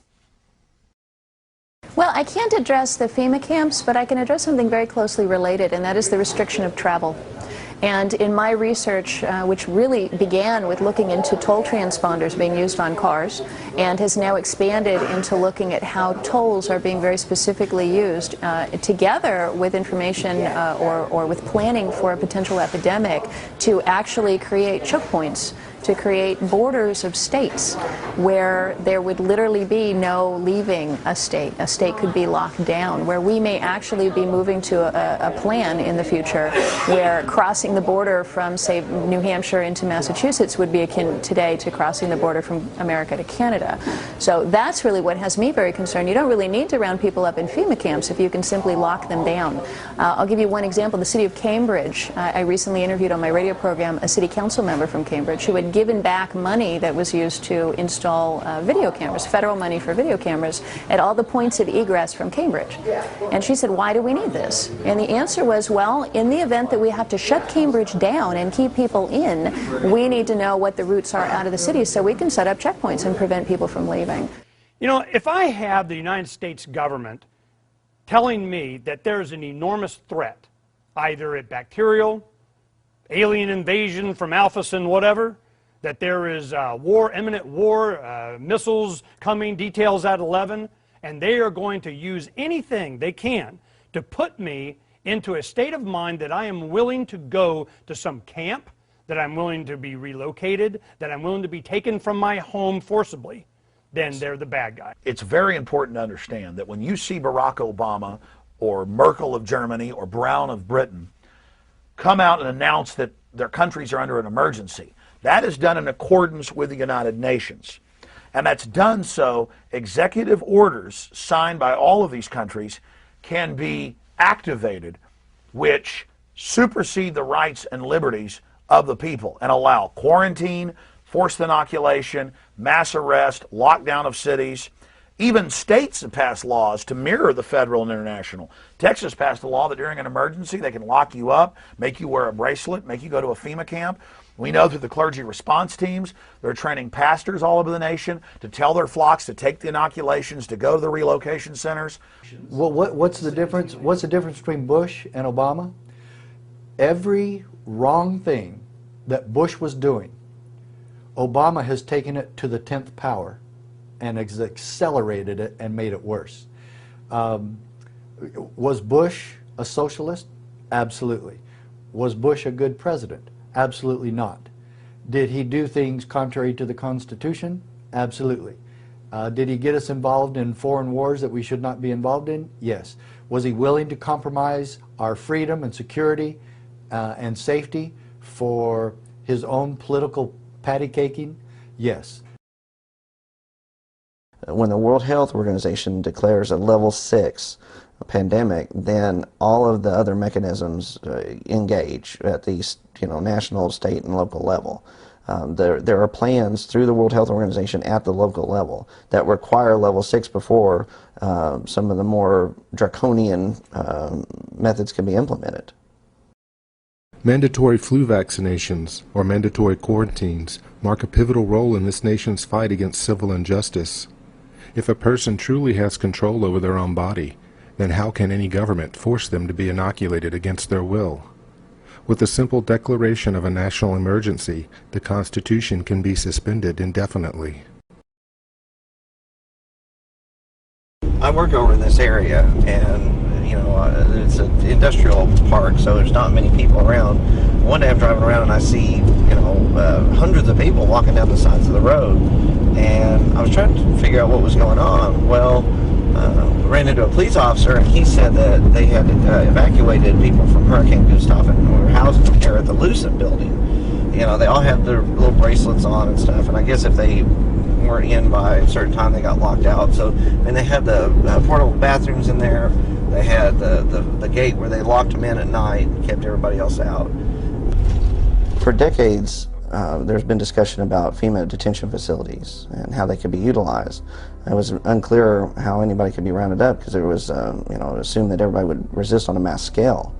Well, I can't address the FEMA camps, but I can address something very closely related, and that is the restriction of travel. And in my research, which really began with looking into toll transponders being used on cars and has now expanded into looking at how tolls are being very specifically used together with information or with planning for a potential epidemic to actually create choke points, to create borders of states where there would literally be no leaving a state. A state could be locked down, where we may actually be moving to a plan in the future where crossing the border from, say, New Hampshire into Massachusetts would be akin today to crossing the border from America to Canada. So that's really what has me very concerned. You don't really need to round people up in FEMA camps if you can simply lock them down. I'll give you one example. The city of Cambridge, I recently interviewed on my radio program a city council member from Cambridge who had given back money that was used to install video cameras, federal money for video cameras, at all the points of egress from Cambridge. And she said, why do we need this? And the answer was, well, in the event that we have to shut Cambridge down and keep people in, we need to know what the routes are out of the city so we can set up checkpoints and prevent people from leaving. You know, if I have the United States government telling me that there's an enormous threat, either a bacterial, alien invasion from Alpha-Sin, whatever, that there is war, imminent war, missiles coming, details at 11, and they are going to use anything they can to put me into a state of mind that I am willing to go to some camp, that I'm willing to be relocated, that I'm willing to be taken from my home forcibly, then they're the bad guy. It's very important to understand that when you see Barack Obama or Merkel of Germany or Brown of Britain come out and announce that their countries are under an emergency, that is done in accordance with the United Nations. And that's done so executive orders signed by all of these countries can be activated, which supersede the rights and liberties of the people and allow quarantine, forced inoculation, mass arrest, lockdown of cities. Even states have passed laws to mirror the federal and international. Texas passed a law that during an emergency they can lock you up, make you wear a bracelet, make you go to a FEMA camp. We know through the clergy response teams, they're training pastors all over the nation to tell their flocks to take the inoculations, to go to the relocation centers. Well, what's the difference? What's the difference between Bush and Obama? Every wrong thing that Bush was doing, Obama has taken it to the 10th power and has accelerated it and made it worse. Was Bush a socialist? Absolutely. Was Bush a good president? Absolutely not. Did he do things contrary to the Constitution? Absolutely. Did he get us involved in foreign wars that we should not be involved in? Yes. Was he willing to compromise our freedom and security and safety for his own political patty caking? Yes. When the World Health Organization declares a level 6 pandemic, then all of the other mechanisms engage at the national, state, and local level. There are plans through the World Health Organization at the local level that require level 6 before some of the more draconian methods can be implemented. Mandatory flu vaccinations, or mandatory quarantines, mark a pivotal role in this nation's fight against civil injustice. If a person truly has control over their own body, then how can any government force them to be inoculated against their will? With the simple declaration of a national emergency, the Constitution can be suspended indefinitely. I work over in this area, and it's an industrial park, so there's not many people around. One day I'm driving around and I see, hundreds of people walking down the sides of the road, and I was trying to figure out what was going on. Well, ran into a police officer, and he said that they had evacuated people from Hurricane Gustav and were housing them here at the Lucent building. They all had their little bracelets on and stuff, and I guess if they weren't in by a certain time, they got locked out. So, they had the portable bathrooms in there. They had the gate where they locked them in at night and kept everybody else out. For decades, there's been discussion about FEMA detention facilities and how they could be utilized. It was unclear how anybody could be rounded up because it was, assumed that everybody would resist on a mass scale.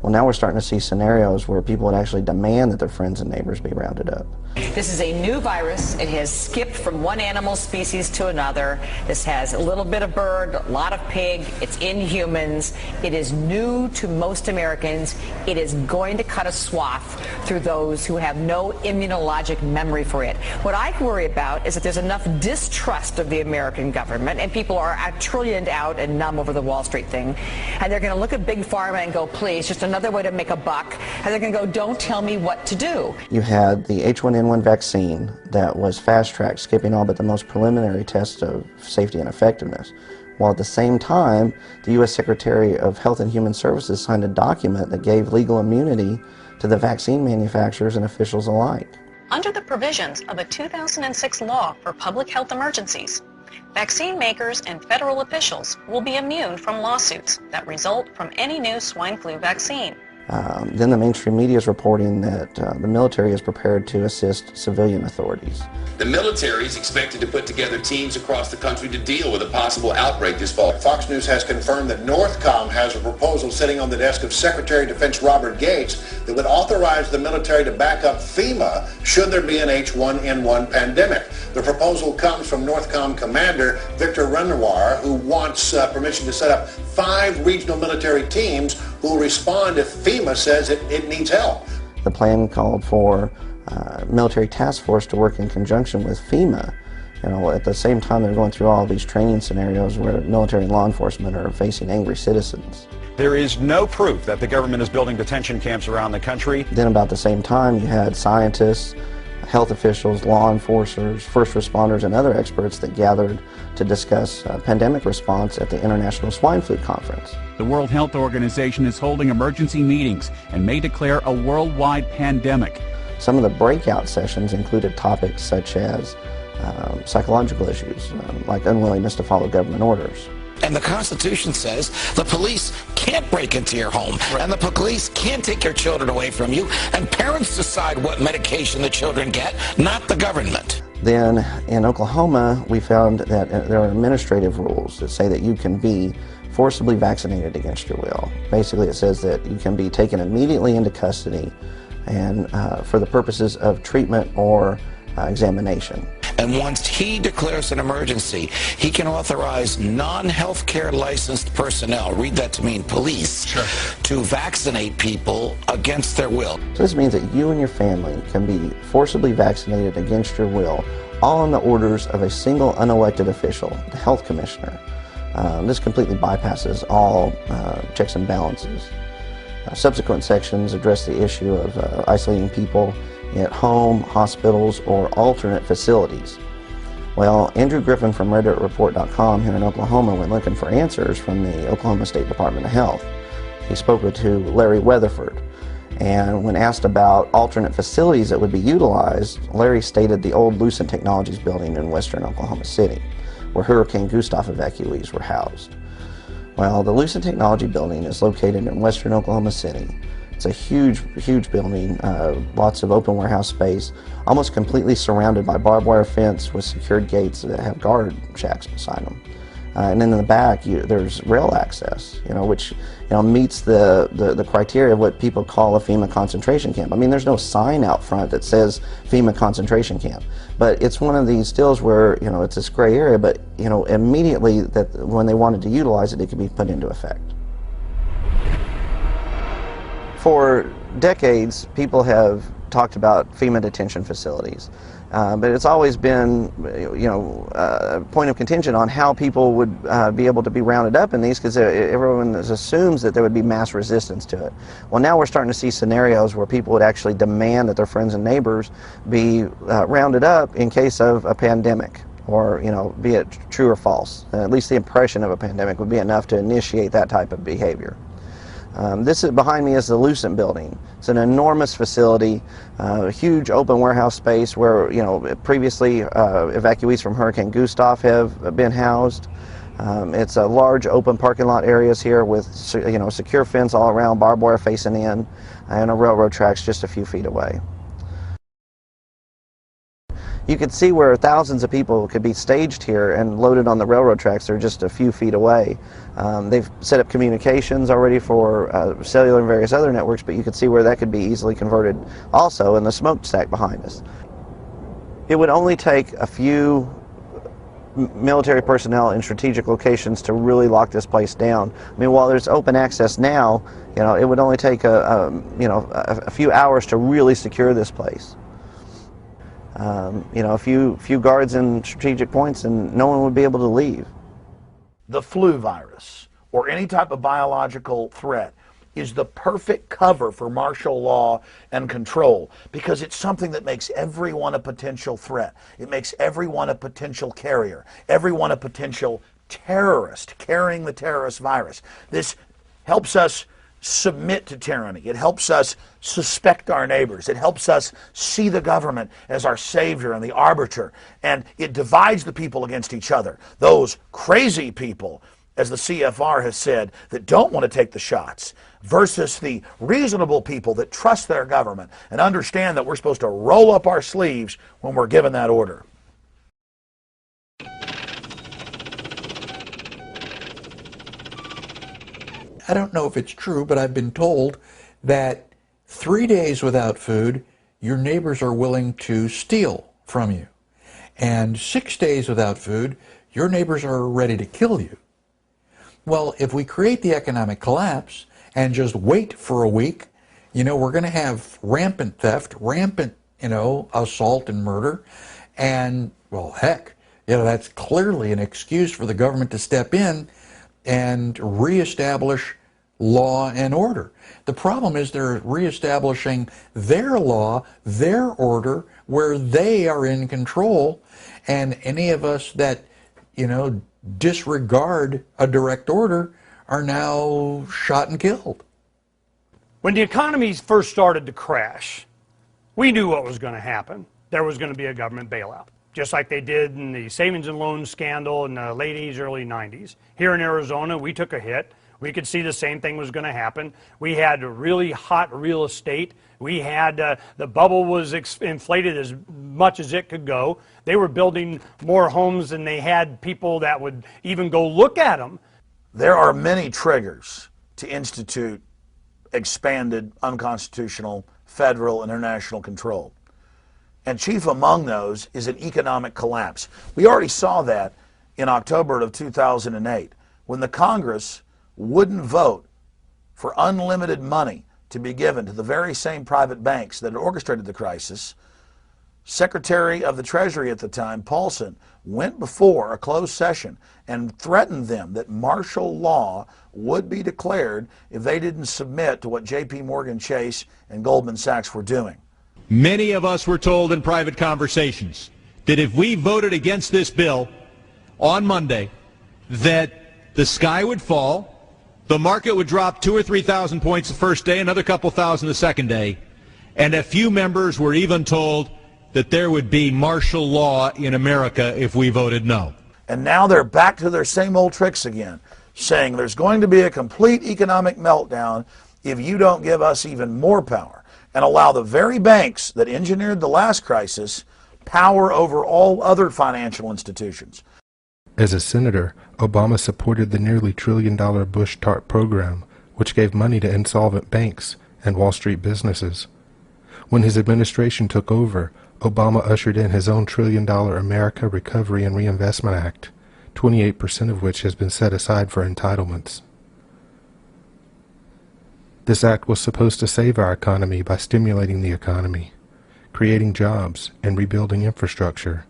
Well, now we're starting to see scenarios where people would actually demand that their friends and neighbors be rounded up. This is a new virus. It has skipped from one animal species to another. This has a little bit of bird, a lot of pig. It's in humans. It is new to most Americans. It is going to cut a swath through those who have no immunologic memory for it. What I worry about is that there's enough distrust of the American government, and people are trillioned out and numb over the Wall Street thing, and they're going to look at Big Pharma and go, please, just another way to make a buck, and they're going to go, don't tell me what to do. You had the H1N1 vaccine that was fast-tracked, skipping all but the most preliminary tests of safety and effectiveness, while at the same time, the U.S. Secretary of Health and Human Services signed a document that gave legal immunity to the vaccine manufacturers and officials alike. Under the provisions of a 2006 law for public health emergencies, vaccine makers and federal officials will be immune from lawsuits that result from any new swine flu vaccine. Then the mainstream media is reporting that the military is prepared to assist civilian authorities. The military is expected to put together teams across the country to deal with a possible outbreak this fall. Fox News has confirmed that Northcom has a proposal sitting on the desk of Secretary of Defense Robert Gates that would authorize the military to back up FEMA should there be an H1N1 pandemic. The proposal comes from Northcom Commander Victor Renoir, who wants permission to set up 5 regional military teams who will respond if FEMA says it needs help. The plan called for military task force to work in conjunction with FEMA. At the same time they're going through all these training scenarios where military and law enforcement are facing angry citizens. There is no proof that the government is building detention camps around the country. Then about the same time you had scientists, health officials, law enforcers, first responders, and other experts that gathered to discuss pandemic response at the International Swine Flu Conference. The World Health Organization is holding emergency meetings and may declare a worldwide pandemic. Some of the breakout sessions included topics such as psychological issues, like unwillingness to follow government orders. And the Constitution says the police can't break into your home, and the police can't take your children away from you, and parents decide what medication the children get, not the government. Then in Oklahoma, we found that there are administrative rules that say that you can be forcibly vaccinated against your will. Basically, it says that you can be taken immediately into custody and for the purposes of treatment or examination. And once he declares an emergency, he can authorize non-healthcare licensed personnel, read that to mean police, to vaccinate people against their will. So this means that you and your family can be forcibly vaccinated against your will, all on the orders of a single unelected official, the health commissioner. This completely bypasses all checks and balances. Subsequent sections address the issue of isolating people at home, hospitals, or alternate facilities. Well, Andrew Griffin from RedditReport.com here in Oklahoma went looking for answers from the Oklahoma State Department of Health. He spoke to Larry Weatherford, and when asked about alternate facilities that would be utilized, Larry stated the old Lucent Technologies building in western Oklahoma City, where Hurricane Gustav evacuees were housed. Well, the Lucent Technology building is located in western Oklahoma City. It's a huge building, lots of open warehouse space, almost completely surrounded by barbed wire fence with secured gates that have guard shacks beside them. And then in the back, there's rail access, which meets the criteria of what people call a FEMA concentration camp. I mean, there's no sign out front that says FEMA concentration camp, but it's one of these deals where it's this gray area. But immediately that when they wanted to utilize it, it could be put into effect. For decades, people have talked about FEMA detention facilities. But it's always been, a point of contention on how people would be able to be rounded up in these, because everyone assumes that there would be mass resistance to it. Well, now we're starting to see scenarios where people would actually demand that their friends and neighbors be rounded up in case of a pandemic, or be it true or false. At least the impression of a pandemic would be enough to initiate that type of behavior. This is behind me is the Lucent building. It's an enormous facility, a huge open warehouse space where previously evacuees from Hurricane Gustav have been housed. It's a large open parking lot areas here with secure fence all around, barbed wire facing in, and a railroad tracks just a few feet away. You could see where thousands of people could be staged here and loaded on the railroad tracks. They're just a few feet away. They've set up communications already for cellular and various other networks, but you could see where that could be easily converted also in the smokestack behind us. It would only take a few military personnel in strategic locations to really lock this place down. I mean, while there's open access now, it would only take a few hours to really secure this place. A few guards in strategic points and no one would be able to leave. The flu virus or any type of biological threat is the perfect cover for martial law and control, because it's something that makes everyone a potential threat. It makes everyone a potential carrier, everyone a potential terrorist carrying the terrorist virus. This helps us submit to tyranny. It helps us suspect our neighbors. It helps us see the government as our savior and the arbiter. And it divides the people against each other. Those crazy people, as the CFR has said, that don't want to take the shots, versus the reasonable people that trust their government and understand that we're supposed to roll up our sleeves when we're given that order. I don't know if it's true, but I've been told that 3 days without food, your neighbors are willing to steal from you. And 6 days without food, your neighbors are ready to kill you. Well, if we create the economic collapse and just wait for a week, we're going to have rampant theft, rampant, assault and murder. And, well, heck, that's clearly an excuse for the government to step in and reestablish law and order. The problem is they're reestablishing their law, their order, where they are in control, and any of us that, disregard a direct order are now shot and killed. When the economy first started to crash, we knew what was going to happen. There was going to be a government bailout, just like they did in the savings and loan scandal in the late 80s, early 90s. Here in Arizona, we took a hit. We could see the same thing was going to happen. We had really hot real estate. We had, the bubble was inflated as much as it could go. They were building more homes than they had people that would even go look at them. There are many triggers to institute expanded, unconstitutional, federal and international control. And chief among those is an economic collapse. We already saw that in October of 2008 when the Congress wouldn't vote for unlimited money to be given to the very same private banks that had orchestrated the crisis. Secretary of the Treasury at the time, Paulson, went before a closed session and threatened them that martial law would be declared if they didn't submit to what J.P. Morgan Chase and Goldman Sachs were doing. Many of us were told in private conversations that if we voted against this bill on Monday, that the sky would fall, the market would drop 2,000 or 3,000 points the first day, another couple thousand the second day, and a few members were even told that there would be martial law in America if we voted no. And now they're back to their same old tricks again, saying there's going to be a complete economic meltdown if you don't give us even more power and allow the very banks that engineered the last crisis power over all other financial institutions. As a senator, Obama supported the nearly $1 trillion Bush TARP program, which gave money to insolvent banks and Wall Street businesses. When his administration took over, Obama ushered in his own $1 trillion America Recovery and Reinvestment Act, 28% of which has been set aside for entitlements. This act was supposed to save our economy by stimulating the economy, creating jobs, and rebuilding infrastructure.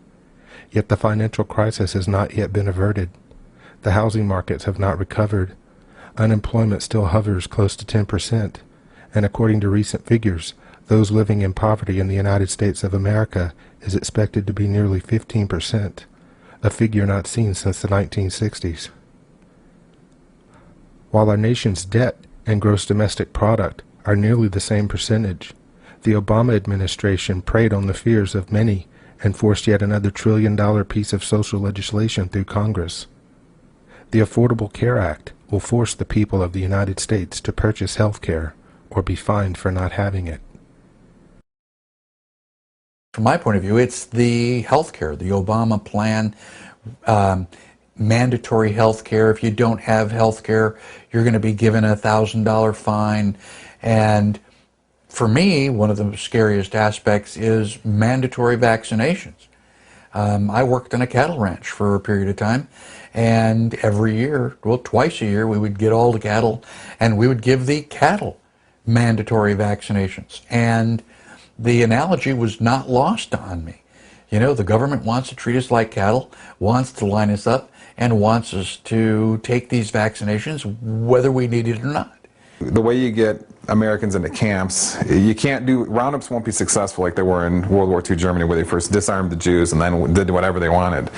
Yet the financial crisis has not yet been averted. The housing markets have not recovered. Unemployment still hovers close to 10%, and according to recent figures, those living in poverty in the United States of America is expected to be nearly 15%, a figure not seen since the 1960s. While our nation's debt and gross domestic product are nearly the same percentage, the Obama administration preyed on the fears of many and forced yet another $1 trillion piece of social legislation through Congress. The Affordable Care Act will force the people of the United States to purchase health care or be fined for not having it. From my point of view, it's the health care, the Obama plan, mandatory health care. If you don't have health care, you're going to be given a $1,000 fine. And for me, one of the scariest aspects is mandatory vaccinations. I worked on a cattle ranch for a period of time, and every year, well, twice a year, we would get all the cattle, and we would give the cattle mandatory vaccinations. And the analogy was not lost on me. You know, the government wants to treat us like cattle, wants to line us up, and wants us to take these vaccinations whether we need it or not. The way you get Americans into camps, you can't do, roundups won't be successful like they were in World War II Germany, where they first disarmed the Jews and then did whatever they wanted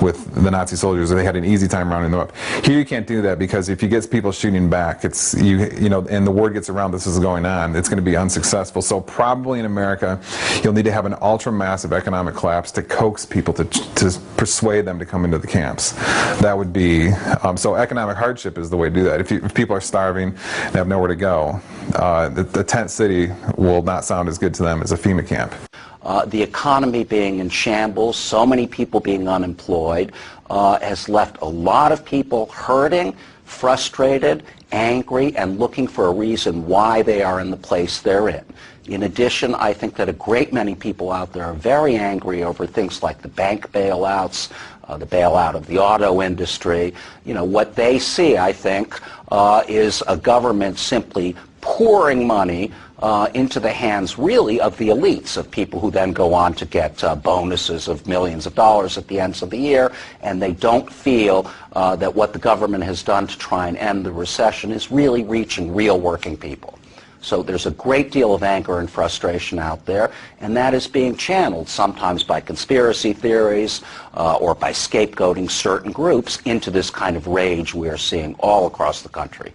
with the Nazi soldiers. They had an easy time rounding them up. Here you can't do that, because if you get people shooting back, it's you know, and the word gets around this is going on, it's going to be unsuccessful. So probably in America, you'll need to have an ultra-massive economic collapse to coax people to persuade them to come into the camps. That would be, so economic hardship is the way to do that. If people are starving and have nowhere to go, the tent city will not sound as good to them as a FEMA camp. The economy being in shambles, so many people being unemployed, has left a lot of people hurting, frustrated, angry, and looking for a reason why they are in the place they're in. In addition, I think that a great many people out there are very angry over things like the bank bailouts, the bailout of the auto industry. You know, what they see, I think, is a government simply pouring money into the hands, really, of the elites, of people who then go on to get bonuses of millions of dollars at the end of the year, and they don't feel that what the government has done to try and end the recession is really reaching real working people. So there's a great deal of anger and frustration out there, and that is being channeled sometimes by conspiracy theories or by scapegoating certain groups into this kind of rage we are seeing all across the country.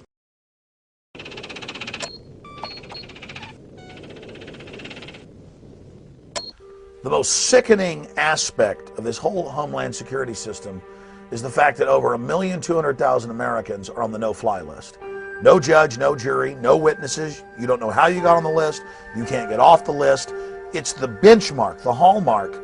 The most sickening aspect of this whole Homeland Security system is the fact that over 1,200,000 Americans are on the no-fly list. No judge, no jury, no witnesses. You don't know how you got on the list. You can't get off the list. It's the benchmark, the hallmark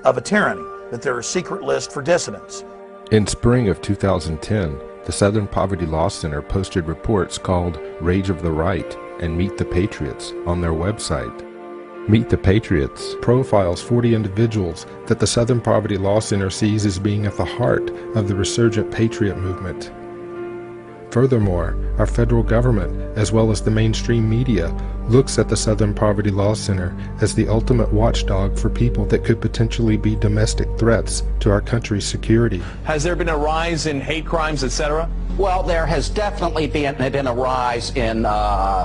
of a tyranny, that there are secret lists for dissidents. In spring of 2010, the Southern Poverty Law Center posted reports called Rage of the Right and Meet the Patriots on their website. Meet the Patriots profiles 40 individuals that the Southern Poverty Law Center sees as being at the heart of the resurgent patriot movement. Furthermore, our federal government, as well as the mainstream media, looks at the Southern Poverty Law Center as the ultimate watchdog for people that could potentially be domestic threats to our country's security. Has there been a rise in hate crimes, etc.? Well, there has definitely been a rise in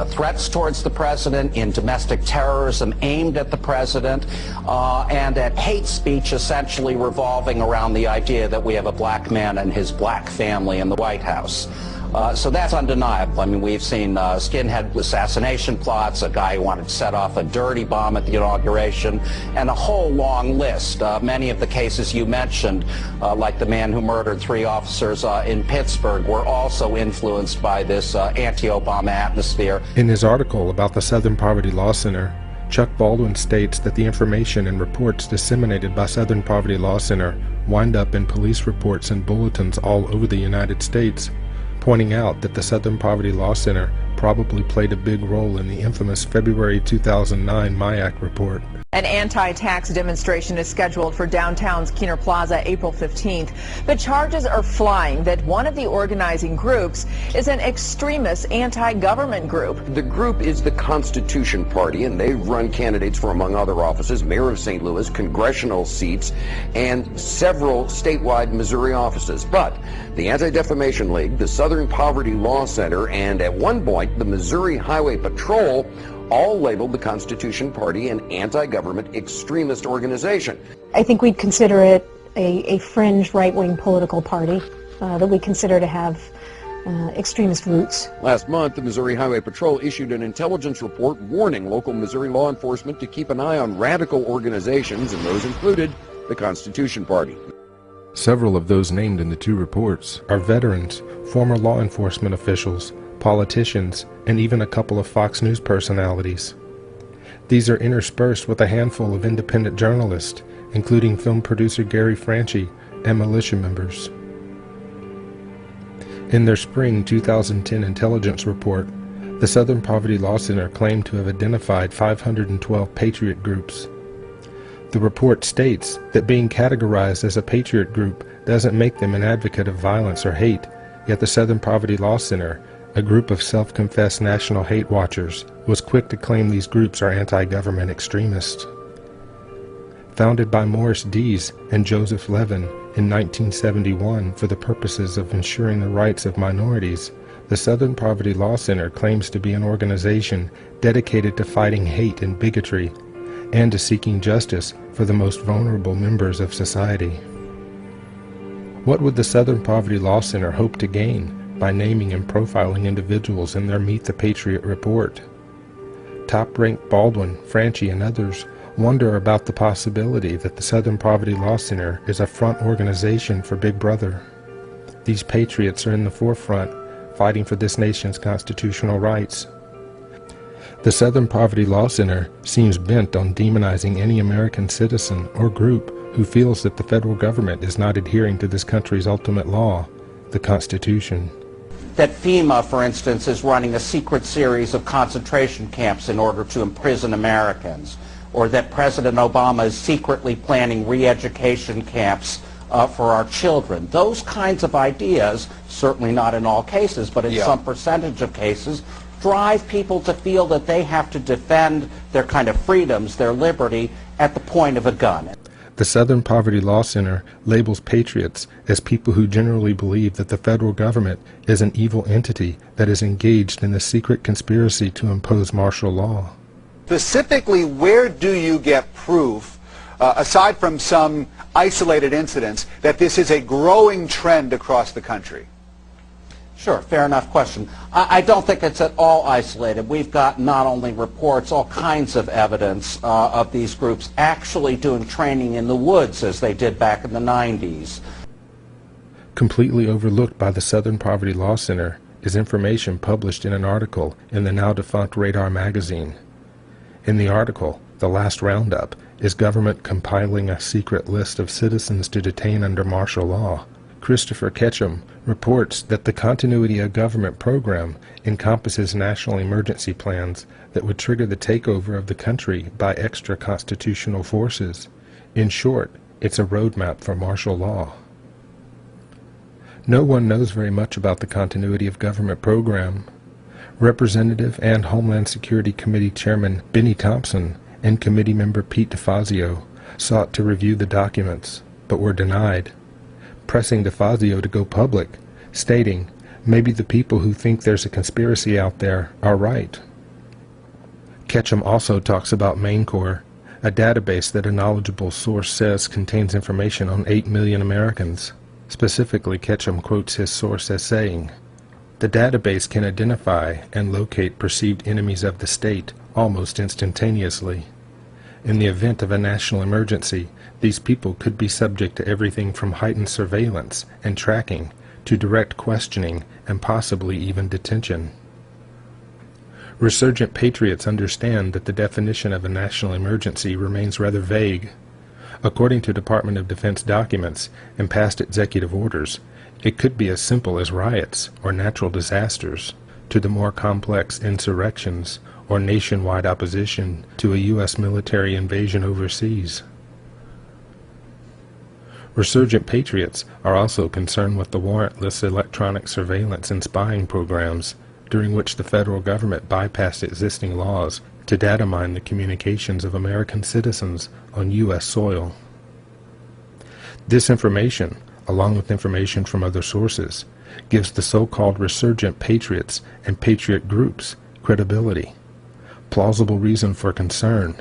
threats towards the president, in domestic terrorism aimed at the president, and at hate speech essentially revolving around the idea that we have a black man and his black family in the White House. So that's undeniable. I mean, we've seen skinhead assassination plots, a guy who wanted to set off a dirty bomb at the inauguration, and a whole long list. Many of the cases you mentioned, like the man who murdered 3 officers in Pittsburgh, were also influenced by this anti-Obama atmosphere. In his article about the Southern Poverty Law Center, Chuck Baldwin states that the information and reports disseminated by Southern Poverty Law Center wind up in police reports and bulletins all over the United States, pointing out that the Southern Poverty Law Center probably played a big role in the infamous February 2009 MIAC report. An anti-tax demonstration is scheduled for downtown's Keener Plaza April 15th, but charges are flying that one of the organizing groups is an extremist anti-government group. The group is the Constitution Party, and they run candidates for, among other offices, Mayor of St. Louis, congressional seats, and several statewide Missouri offices. But the Anti-Defamation League, the Southern Poverty Law Center, and at one point the Missouri Highway Patrol all labeled the Constitution Party an anti-government extremist organization. I think we'd consider it a fringe right-wing political party that we consider to have extremist roots. Last month, the Missouri Highway Patrol issued an intelligence report warning local Missouri law enforcement to keep an eye on radical organizations, and those included the Constitution Party. Several of those named in the two reports are veterans, former law enforcement officials, politicians, and even a couple of Fox News personalities. These are interspersed with a handful of independent journalists, including film producer Gary Franchi and militia members. In their spring 2010 intelligence report, the Southern Poverty Law Center claimed to have identified 512 patriot groups. The report states that being categorized as a patriot group doesn't make them an advocate of violence or hate, yet the Southern Poverty Law Center, a group of self-confessed national hate watchers, was quick to claim these groups are anti-government extremists. Founded by Morris Dees and Joseph Levin in 1971 for the purposes of ensuring the rights of minorities, the Southern Poverty Law Center claims to be an organization dedicated to fighting hate and bigotry and to seeking justice for the most vulnerable members of society. What would the Southern Poverty Law Center hope to gain by naming and profiling individuals in their Meet the Patriot report? Top-ranked Baldwin, Franchi, and others wonder about the possibility that the Southern Poverty Law Center is a front organization for Big Brother. These patriots are in the forefront, fighting for this nation's constitutional rights. The Southern Poverty Law Center seems bent on demonizing any American citizen or group who feels that the federal government is not adhering to this country's ultimate law, the Constitution. That FEMA, for instance, is running a secret series of concentration camps in order to imprison Americans, or that President Obama is secretly planning re-education camps for our children. Those kinds of ideas, certainly not in all cases, but in some percentage of cases, drive people to feel that they have to defend their kind of freedoms, their liberty, at the point of a gun. The Southern Poverty Law Center labels patriots as people who generally believe that the federal government is an evil entity that is engaged in a secret conspiracy to impose martial law. Specifically, where do you get proof, aside from some isolated incidents, that this is a growing trend across the country? Sure, fair enough question. I don't think it's at all isolated. We've got not only reports, all kinds of evidence of these groups actually doing training in the woods as they did back in the 90s. Completely overlooked by the Southern Poverty Law Center is information published in an article in the now-defunct Radar magazine. In the article, The Last Roundup, is government compiling a secret list of citizens to detain under martial law. Christopher Ketchum reports that the Continuity of Government program encompasses national emergency plans that would trigger the takeover of the country by extra-constitutional forces. In short, it's a roadmap for martial law. No one knows very much about the Continuity of Government program. Representative and Homeland Security Committee Chairman Benny Thompson and committee member Pete DeFazio sought to review the documents, but were denied, pressing DeFazio to go public, stating, "Maybe the people who think there's a conspiracy out there are right." Ketchum also talks about MainCore, a database that a knowledgeable source says contains information on 8 million Americans. Specifically, Ketchum quotes his source as saying, "The database can identify and locate perceived enemies of the state almost instantaneously. In the event of a national emergency, these people could be subject to everything from heightened surveillance and tracking to direct questioning and possibly even detention." Resurgent patriots understand that the definition of a national emergency remains rather vague. According to Department of Defense documents and past executive orders, it could be as simple as riots or natural disasters to the more complex insurrections or nationwide opposition to a U.S. military invasion overseas. Resurgent patriots are also concerned with the warrantless electronic surveillance and spying programs during which the federal government bypassed existing laws to data mine the communications of American citizens on U.S. soil. This information, along with information from other sources, gives the so-called resurgent patriots and patriot groups credibility, plausible reason for concern,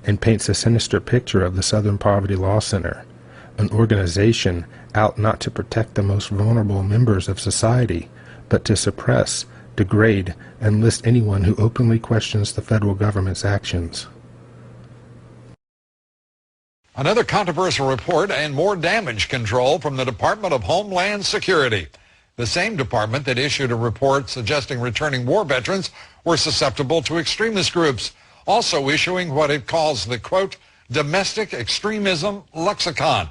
and paints a sinister picture of the Southern Poverty Law Center, an organization out not to protect the most vulnerable members of society, but to suppress, degrade, and list anyone who openly questions the federal government's actions. Another controversial report and more damage control from the Department of Homeland Security. The same department that issued a report suggesting returning war veterans were susceptible to extremist groups, also issuing what it calls the, quote, domestic extremism lexicon,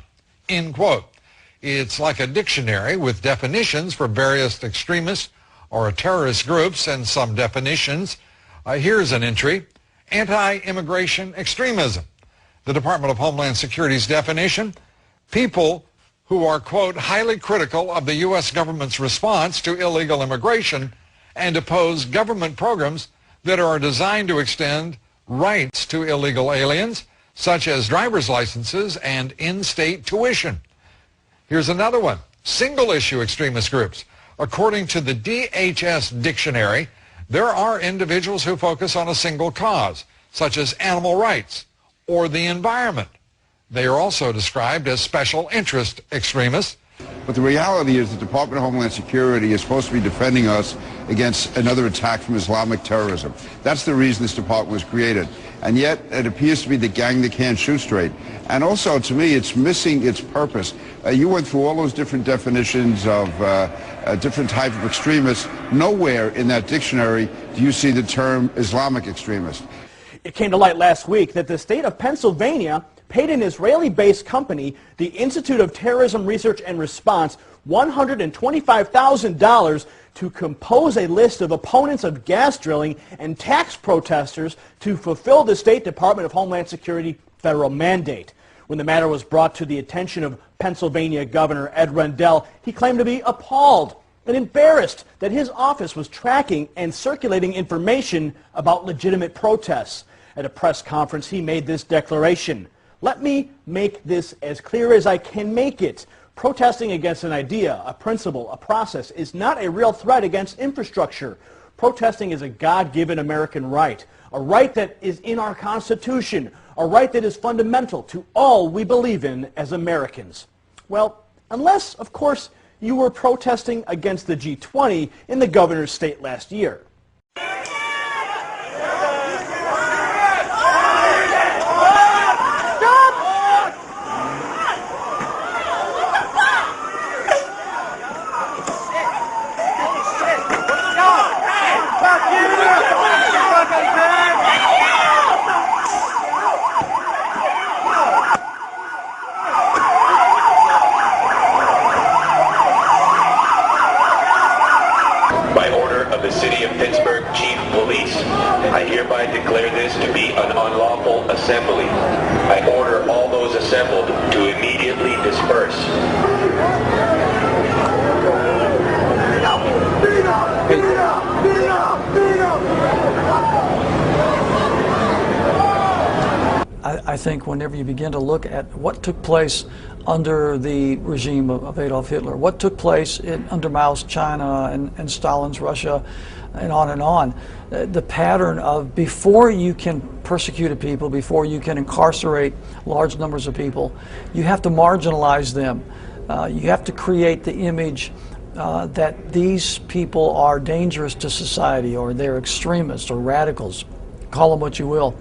end quote. It's like a dictionary with definitions for various extremist or terrorist groups and some definitions. Here's an entry: anti-immigration extremism. The Department of Homeland Security's definition: people who are, quote, highly critical of the U.S. government's response to illegal immigration and oppose government programs that are designed to extend rights to illegal aliens, such as driver's licenses and in-state tuition. Here's another one: single-issue extremist groups. According to the DHS dictionary, there are individuals who focus on a single cause, such as animal rights or the environment. They are also described as special interest extremists. But the reality is the Department of Homeland Security is supposed to be defending us against another attack from Islamic terrorism. That's the reason this department was created. And yet it appears to be the gang that can't shoot straight. And also, to me, it's missing its purpose. You went through all those different definitions of different types of extremists. Nowhere in that dictionary do you see the term Islamic extremist. It came to light last week that the state of Pennsylvania paid an Israeli-based company, the Institute of Terrorism Research and Response, $125,000 to compose a list of opponents of gas drilling and tax protesters to fulfill the State Department of Homeland Security federal mandate. When the matter was brought to the attention of Pennsylvania Governor Ed Rendell, he claimed to be appalled and embarrassed that his office was tracking and circulating information about legitimate protests. At a press conference, he made this declaration: "Let me make this as clear as I can make it. Protesting against an idea, a principle, a process is not a real threat against infrastructure. Protesting is a God-given American right, a right that is in our Constitution, a right that is fundamental to all we believe in as Americans." Well, unless, of course, you were protesting against the G20 in the governor's state last year. By order of the City of Pittsburgh Chief Police, I hereby declare this to be an unlawful assembly. I order all those assembled to immediately disperse. I think whenever you begin to look at what took place under the regime of Adolf Hitler, what took place under Mao's China and Stalin's Russia, and on, the pattern of before you can persecute a people, before you can incarcerate large numbers of people, you have to marginalize them. You have to create the image that these people are dangerous to society, or they're extremists or radicals, call them what you will,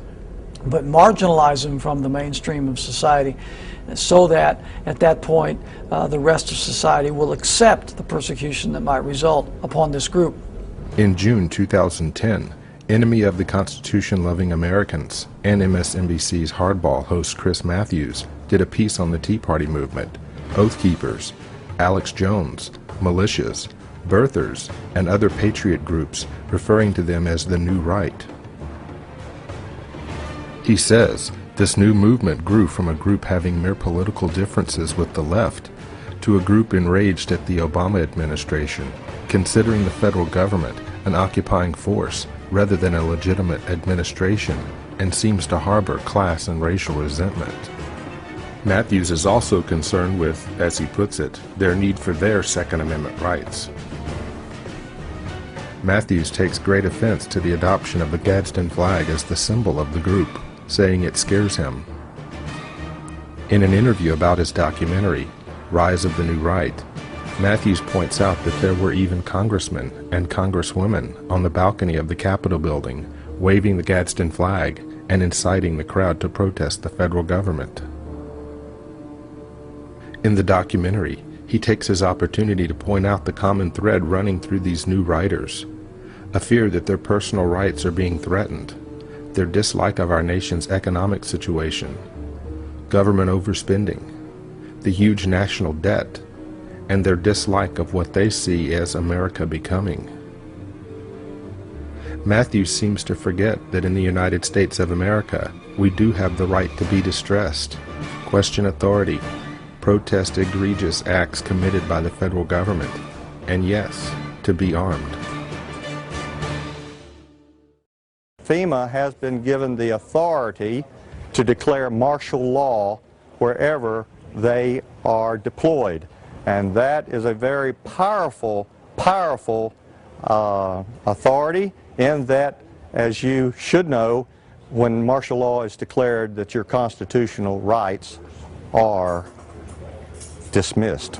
but marginalize them from the mainstream of society so that at that point the rest of society will accept the persecution that might result upon this group. In June 2010, enemy of the Constitution-loving Americans, and MSNBC's Hardball host Chris Matthews did a piece on the Tea Party movement, Oath Keepers, Alex Jones, militias, birthers, and other patriot groups, referring to them as the New Right. He says this new movement grew from a group having mere political differences with the left to a group enraged at the Obama administration, considering the federal government an occupying force rather than a legitimate administration, and seems to harbor class and racial resentment. Matthews is also concerned with, as he puts it, their need for their Second Amendment rights. Matthews takes great offense to the adoption of the Gadsden flag as the symbol of the group, saying it scares him. In an interview about his documentary, Rise of the New Right, Matthews points out that there were even congressmen and congresswomen on the balcony of the Capitol building waving the Gadsden flag and inciting the crowd to protest the federal government. In the documentary, he takes his opportunity to point out the common thread running through these new writers, a fear that their personal rights are being threatened, their dislike of our nation's economic situation, government overspending, the huge national debt, and their dislike of what they see as America becoming. Matthews seems to forget that in the United States of America, we do have the right to be distressed, question authority, protest egregious acts committed by the federal government, and yes, to be armed. FEMA has been given the authority to declare martial law wherever they are deployed. And that is a very powerful authority, in that, as you should know, when martial law is declared, that your constitutional rights are dismissed.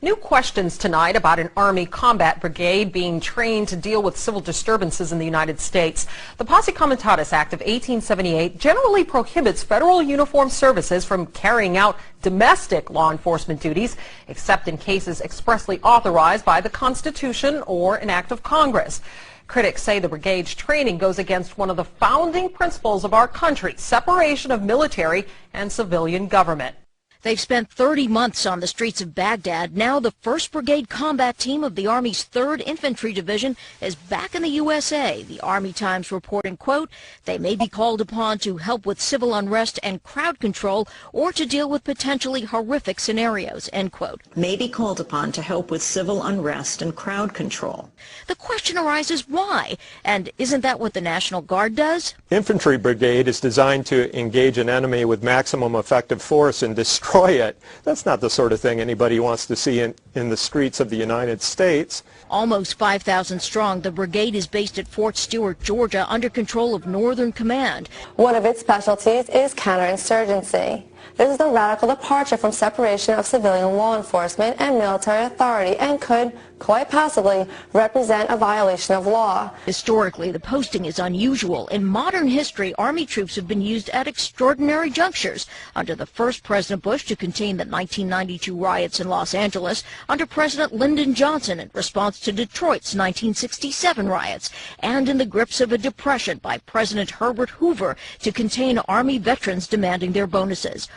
New questions tonight about an Army combat brigade being trained to deal with civil disturbances in the United States. The Posse Comitatus Act of 1878 generally prohibits federal uniformed services from carrying out domestic law enforcement duties, except in cases expressly authorized by the Constitution or an act of Congress. Critics say the brigade's training goes against one of the founding principles of our country, separation of military and civilian government. They've spent 30 months on the streets of Baghdad. Now the 1st Brigade Combat Team of the Army's 3rd Infantry Division is back in the USA. The Army Times reporting, quote, they may be called upon to help with civil unrest and crowd control or to deal with potentially horrific scenarios, end quote. May be called upon to help with civil unrest and crowd control. The question arises, why? And isn't that what the National Guard does? Infantry brigade is designed to engage an enemy with maximum effective force and destroy it. That's not the sort of thing anybody wants to see in the streets of the United States. Almost 5,000 strong, the brigade is based at Fort Stewart, Georgia, under control of Northern Command. One of its specialties is counterinsurgency. This is a radical departure from separation of civilian law enforcement and military authority, and could, quite possibly, represent a violation of law. Historically, the posting is unusual. In modern history, Army troops have been used at extraordinary junctures. Under the first President Bush to contain the 1992 riots in Los Angeles, under President Lyndon Johnson in response to Detroit's 1967 riots, and in the grips of a depression by President Herbert Hoover to contain Army veterans demanding their bonuses.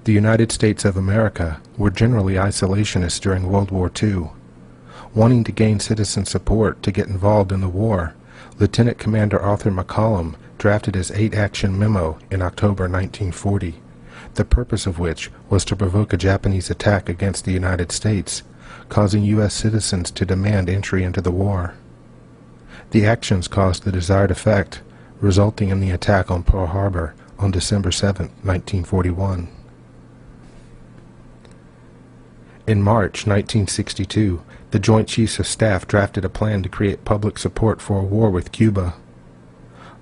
The United States of America were generally isolationists during World War II. Wanting to gain citizen support to get involved in the war, Lieutenant Commander Arthur McCollum drafted his 8-action memo in October 1940, the purpose of which was to provoke a Japanese attack against the United States, causing U.S. citizens to demand entry into the war. The actions caused the desired effect, resulting in the attack on Pearl Harbor on December 7, 1941. In March 1962, the Joint Chiefs of Staff drafted a plan to create public support for a war with Cuba.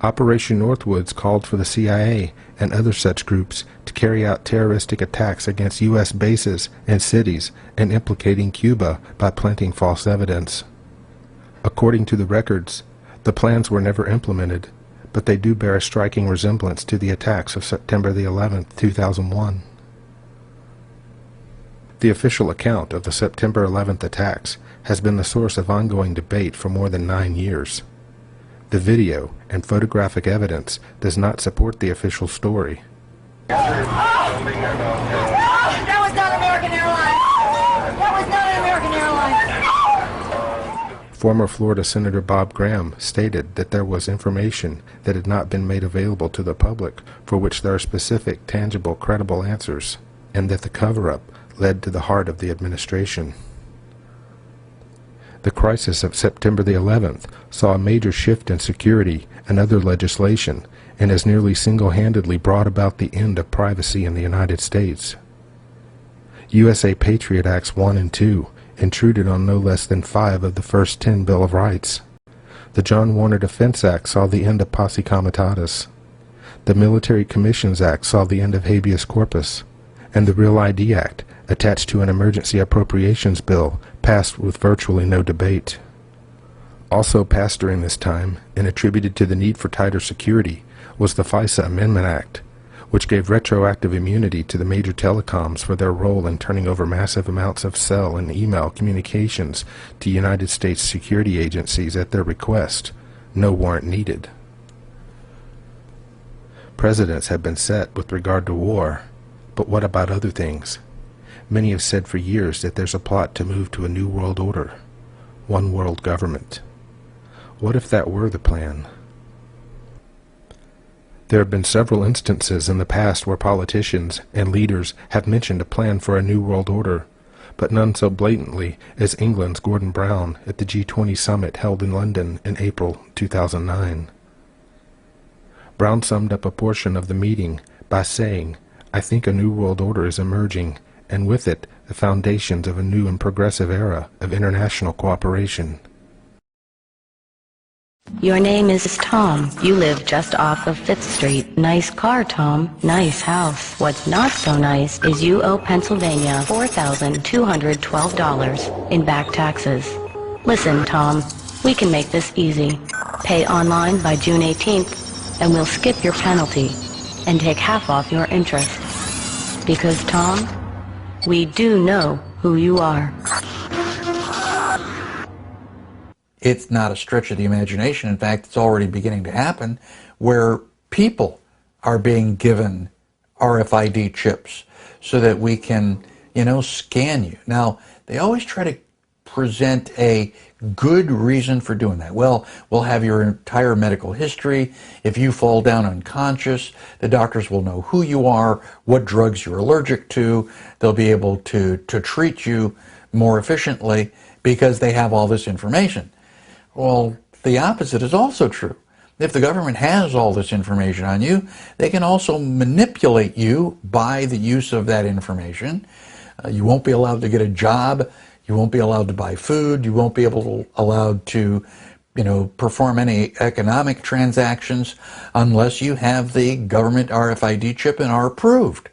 Operation Northwoods called for the CIA and other such groups to carry out terroristic attacks against U.S. bases and cities and implicating Cuba by planting false evidence. According to the records, the plans were never implemented, but they do bear a striking resemblance to the attacks of September the 11th, 2001. The official account of the September 11th attacks has been the source of ongoing debate for more than 9 years. The video and photographic evidence does not support the official story. That was not American Airlines! That was not an American Airlines! Former Florida Senator Bob Graham stated that there was information that had not been made available to the public for which there are specific, tangible, credible answers, and that the cover-up led to the heart of the administration. The crisis of September the 11th saw a major shift in security and other legislation and has nearly single-handedly brought about the end of privacy in the United States. USA Patriot Acts 1 and 2 intruded on no less than 5 of the first 10 Bill of Rights. The John Warner Defense Act saw the end of posse comitatus. The Military Commissions Act saw the end of habeas corpus, and the Real ID Act, attached to an emergency appropriations bill, passed with virtually no debate. Also passed during this time, and attributed to the need for tighter security, was the FISA Amendment Act, which gave retroactive immunity to the major telecoms for their role in turning over massive amounts of cell and email communications to United States security agencies at their request, no warrant needed. Precedents have been set with regard to war, but what about other things? Many have said for years that there's a plot to move to a new world order, one world government. What if that were the plan? There have been several instances in the past where politicians and leaders have mentioned a plan for a new world order, but none so blatantly as England's Gordon Brown at the G20 summit held in London in April 2009. Brown summed up a portion of the meeting by saying, "I think a new world order is emerging, and with it the foundations of a new and progressive era of international cooperation." Your name is Tom. You live just off of 5th Street. Nice car, Tom. Nice house. What's not so nice is you owe Pennsylvania $4,212 in back taxes. Listen, Tom, we can make this easy. Pay online by June 18th, and we'll skip your penalty and take half off your interest. Because, Tom, we do know who you are. It's not a stretch of the imagination. In fact, it's already beginning to happen where people are being given RFID chips so that we can, scan you. Now, they always try to present a good reason for doing that. Well, we'll have your entire medical history. If you fall down unconscious, the doctors will know who you are, what drugs you're allergic to. They'll be able to treat you more efficiently because they have all this information. Well, the opposite is also true. If the government has all this information on you, they can also manipulate you by the use of that information. You won't be allowed to get a job. You won't be allowed to buy food. You won't be allowed to, perform any economic transactions unless you have the government RFID chip and are approved.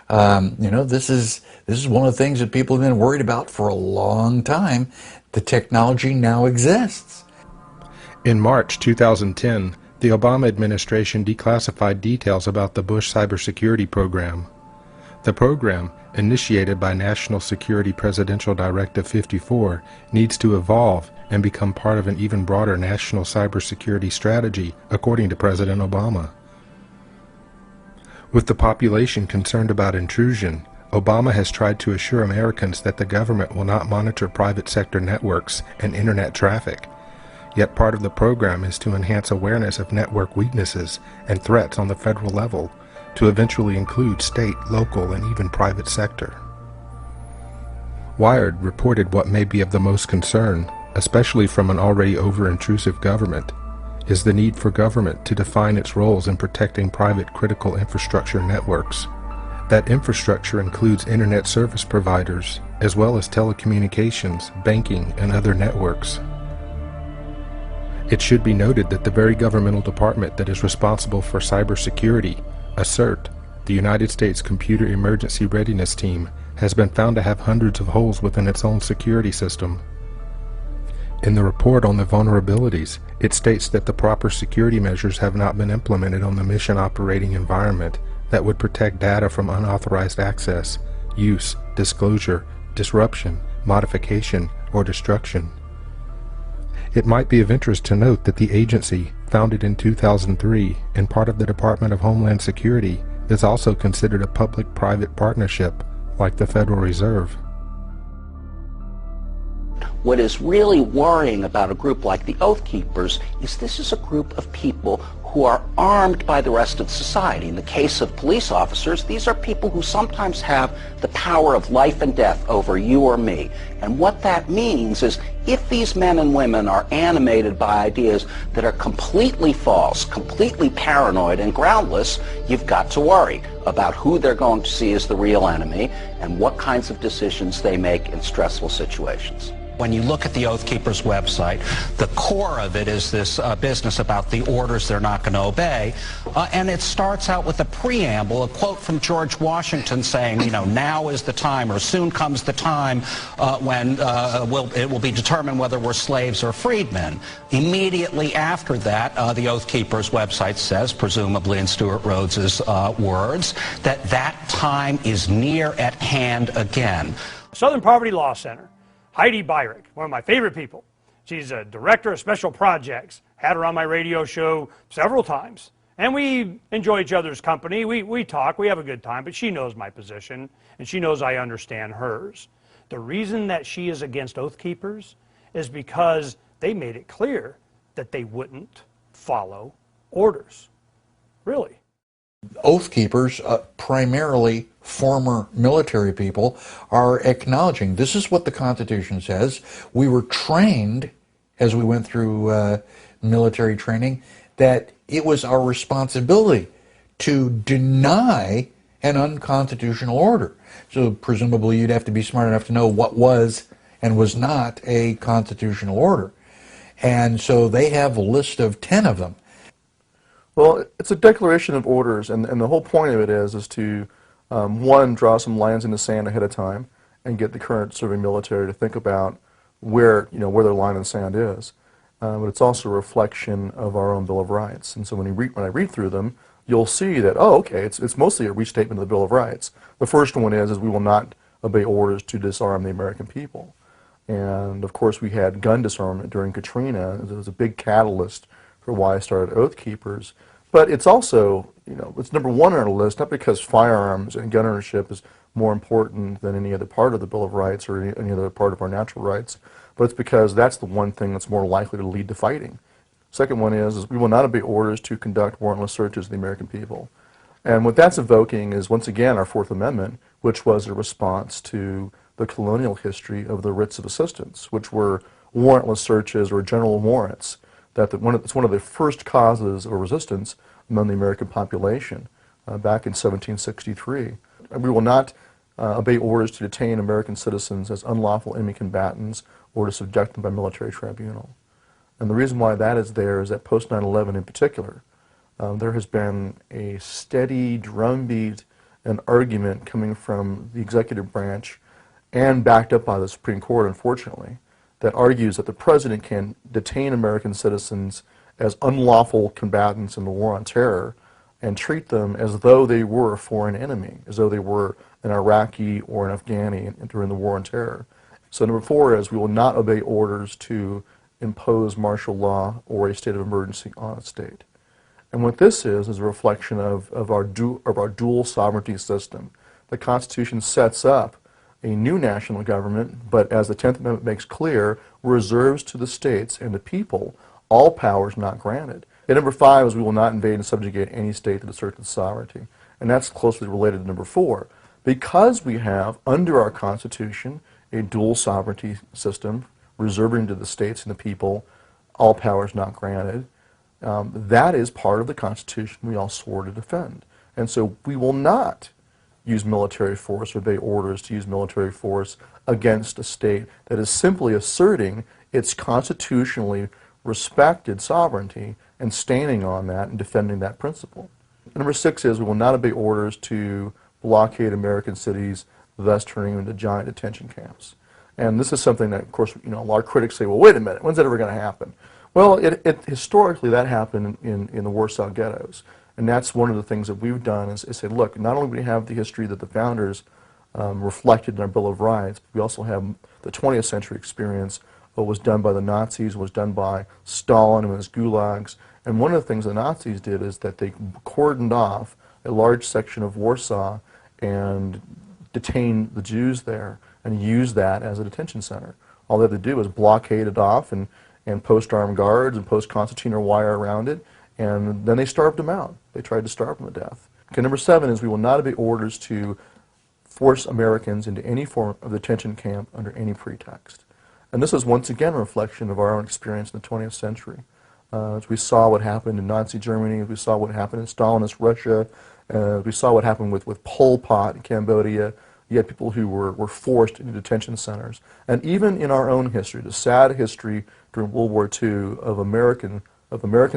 This is one of the things that people have been worried about for a long time. The technology now exists. In March 2010, the Obama administration declassified details about the Bush cybersecurity program. The program, initiated by National Security Presidential Directive 54, needs to evolve and become part of an even broader national cybersecurity strategy, according to President Obama. With the population concerned about intrusion, Obama has tried to assure Americans that the government will not monitor private sector networks and internet traffic. Yet part of the program is to enhance awareness of network weaknesses and threats on the federal level, to eventually include state, local, and even private sector. Wired reported what may be of the most concern, especially from an already over-intrusive government, is the need for government to define its roles in protecting private critical infrastructure networks. That infrastructure includes internet service providers, as well as telecommunications, banking, and other networks. It should be noted that the very governmental department that is responsible for cybersecurity, CERT, the United States Computer Emergency Readiness Team, has been found to have hundreds of holes within its own security system. In the report on the vulnerabilities, it states that the proper security measures have not been implemented on the mission operating environment that would protect data from unauthorized access, use, disclosure, disruption, modification, or destruction. It might be of interest to note that the agency, founded in 2003 and part of the Department of Homeland Security, is also considered a public-private partnership, like the Federal Reserve. What is really worrying about a group like the Oath Keepers is this is a group of people who are armed by the rest of society. In the case of police officers, these are people who sometimes have the power of life and death over you or me. And what that means is if these men and women are animated by ideas that are completely false, completely paranoid and groundless, you've got to worry about who they're going to see as the real enemy and what kinds of decisions they make in stressful situations. When you look at the Oath Keepers website, the core of it is this business about the orders they're not going to obey. And it starts out with a preamble, a quote from George Washington saying, you know, now is the time, or soon comes the time when it will be determined whether we're slaves or freedmen. Immediately after that, the Oath Keepers website says, presumably in Stuart Rhodes's words, that that time is near at hand again. Southern Poverty Law Center. Heidi Byrick, one of my favorite people. She's a director of special projects. Had her on my radio show several times. And we enjoy each other's company. We talk, we have a good time, but she knows my position, and she knows I understand hers. The reason that she is against Oath Keepers is because they made it clear that they wouldn't follow orders. Really. Oath Keepers, primarily former military people, are acknowledging this is what the Constitution says. We were trained, as we went through military training, that it was our responsibility to deny an unconstitutional order. So presumably you'd have to be smart enough to know what was and was not a constitutional order. And so they have a list of 10 of them. Well, it's a declaration of orders, and the whole point of it is to, one, draw some lines in the sand ahead of time and get the current serving military to think about where their line in the sand is. But it's also a reflection of our own Bill of Rights. And so when I read through them, you'll see that, oh, okay, it's mostly a restatement of the Bill of Rights. The first one is we will not obey orders to disarm the American people. And, of course, we had gun disarmament during Katrina. It was a big catalyst for why I started Oath Keepers. But it's also, it's number one on our list, not because firearms and gun ownership is more important than any other part of the Bill of Rights or any other part of our natural rights, but it's because that's the one thing that's more likely to lead to fighting. Second one is we will not obey orders to conduct warrantless searches of the American people. And what that's evoking is, once again, our Fourth Amendment, which was a response to the colonial history of the writs of assistance, which were warrantless searches or general warrants. It's one of the first causes of resistance among the American population back in 1763. And we will not obey orders to detain American citizens as unlawful enemy combatants or to subject them by military tribunal. And the reason why that is there is that post 9/11 in particular, there has been a steady drumbeat and argument coming from the executive branch and backed up by the Supreme Court, unfortunately, that argues that the president can detain American citizens as unlawful combatants in the war on terror and treat them as though they were a foreign enemy, as though they were an Iraqi or an Afghani during the war on terror. So number 4 is we will not obey orders to impose martial law or a state of emergency on a state. And what this is a reflection of our dual sovereignty system. The Constitution sets up a new national government, but as the 10th Amendment makes clear, reserves to the states and the people all powers not granted. And number 5 is we will not invade and subjugate any state that asserts its sovereignty. And that's closely related to number 4. Because we have, under our Constitution, a dual sovereignty system, reserving to the states and the people all powers not granted, that is part of the Constitution we all swore to defend. And so we will not use military force or obey orders to use military force against a state that is simply asserting its constitutionally respected sovereignty and standing on that and defending that principle. And number 6 is we will not obey orders to blockade American cities, thus turning them into giant detention camps. And this is something that, of course, a lot of critics say, well, wait a minute, when's that ever going to happen? Well, historically that happened in the Warsaw ghettos. And that's one of the things that we've done is say, look, not only do we have the history that the founders reflected in our Bill of Rights. We also have the 20th century experience, what was done by the Nazis, was done by Stalin and his gulags. And one of the things the Nazis did is that they cordoned off a large section of Warsaw and detained the Jews there and used that as a detention center. All they had to do was blockade it off and post armed guards and post concertina wire around it, and then they starved them out. They tried to starve them to death. Okay, number 7 is we will not obey orders to force Americans into any form of detention camp under any pretext. And this is once again a reflection of our own experience in the 20th century. As we saw what happened in Nazi Germany, as we saw what happened in Stalinist Russia, we saw what happened with Pol Pot in Cambodia. You had people who were forced into detention centers. And even in our own history, the sad history during World War II of American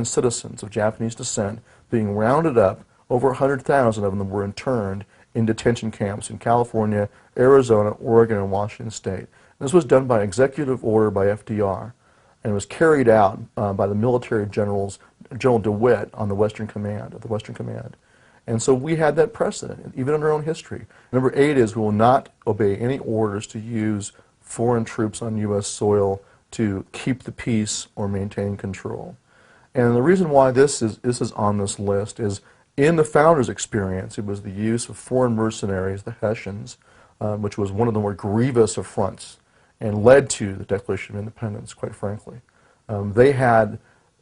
citizens of Japanese descent being rounded up, over 100,000 of them were interned in detention camps in California, Arizona, Oregon, and Washington State. This was done by executive order by FDR, and it was carried out by the military generals, General DeWitt on the Western Command, And so we had that precedent, even in our own history. Number 8 is we will not obey any orders to use foreign troops on U.S. soil to keep the peace or maintain control. And the reason why this is on this list is in the founders' experience, it was the use of foreign mercenaries, the Hessians, which was one of the more grievous affronts and led to the Declaration of Independence, quite frankly. They had,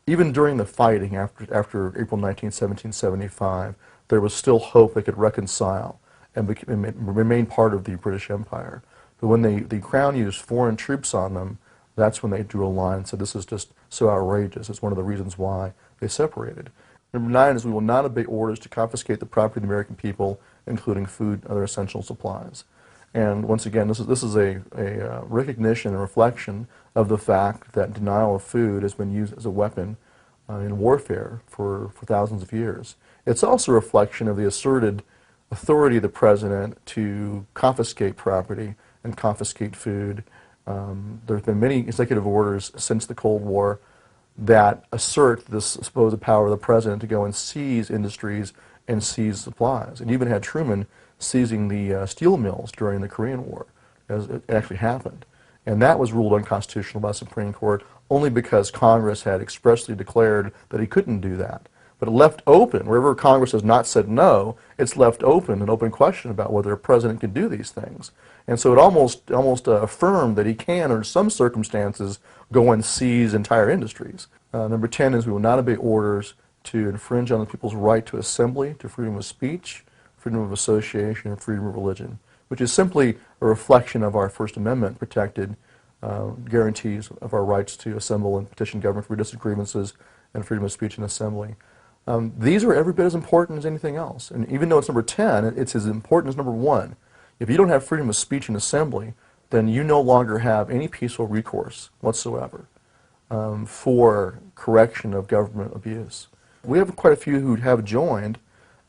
even during the fighting after April 19, 1775, there was still hope they could reconcile and remain part of the British Empire. But when the Crown used foreign troops on them, that's when they drew a line and said this is just so outrageous. It's one of the reasons why they separated. Number 9 is we will not obey orders to confiscate the property of the American people, including food and other essential supplies. And once again, this is a recognition and reflection of the fact that denial of food has been used as a weapon in warfare for thousands of years. It's also a reflection of the asserted authority of the president to confiscate property and confiscate food. There have been many executive orders since the Cold War that assert this supposed power of the president to go and seize industries and seize supplies. And even had Truman seizing the steel mills during the Korean War, as it actually happened. And that was ruled unconstitutional by the Supreme Court only because Congress had expressly declared that he couldn't do that. But it left open, wherever Congress has not said no, it's left open, an open question about whether a president can do these things. And so it almost affirmed that he can, under some circumstances, go and seize entire industries. Number 10 is we will not obey orders to infringe on the people's right to assembly, to freedom of speech, freedom of association, and freedom of religion, which is simply a reflection of our First Amendment protected guarantees of our rights to assemble and petition government for redress of grievances and freedom of speech and assembly. These are every bit as important as anything else. And even though it's number 10, it's as important as number 1. If you don't have freedom of speech and assembly, then you no longer have any peaceful recourse whatsoever for correction of government abuse. We have quite a few who have joined.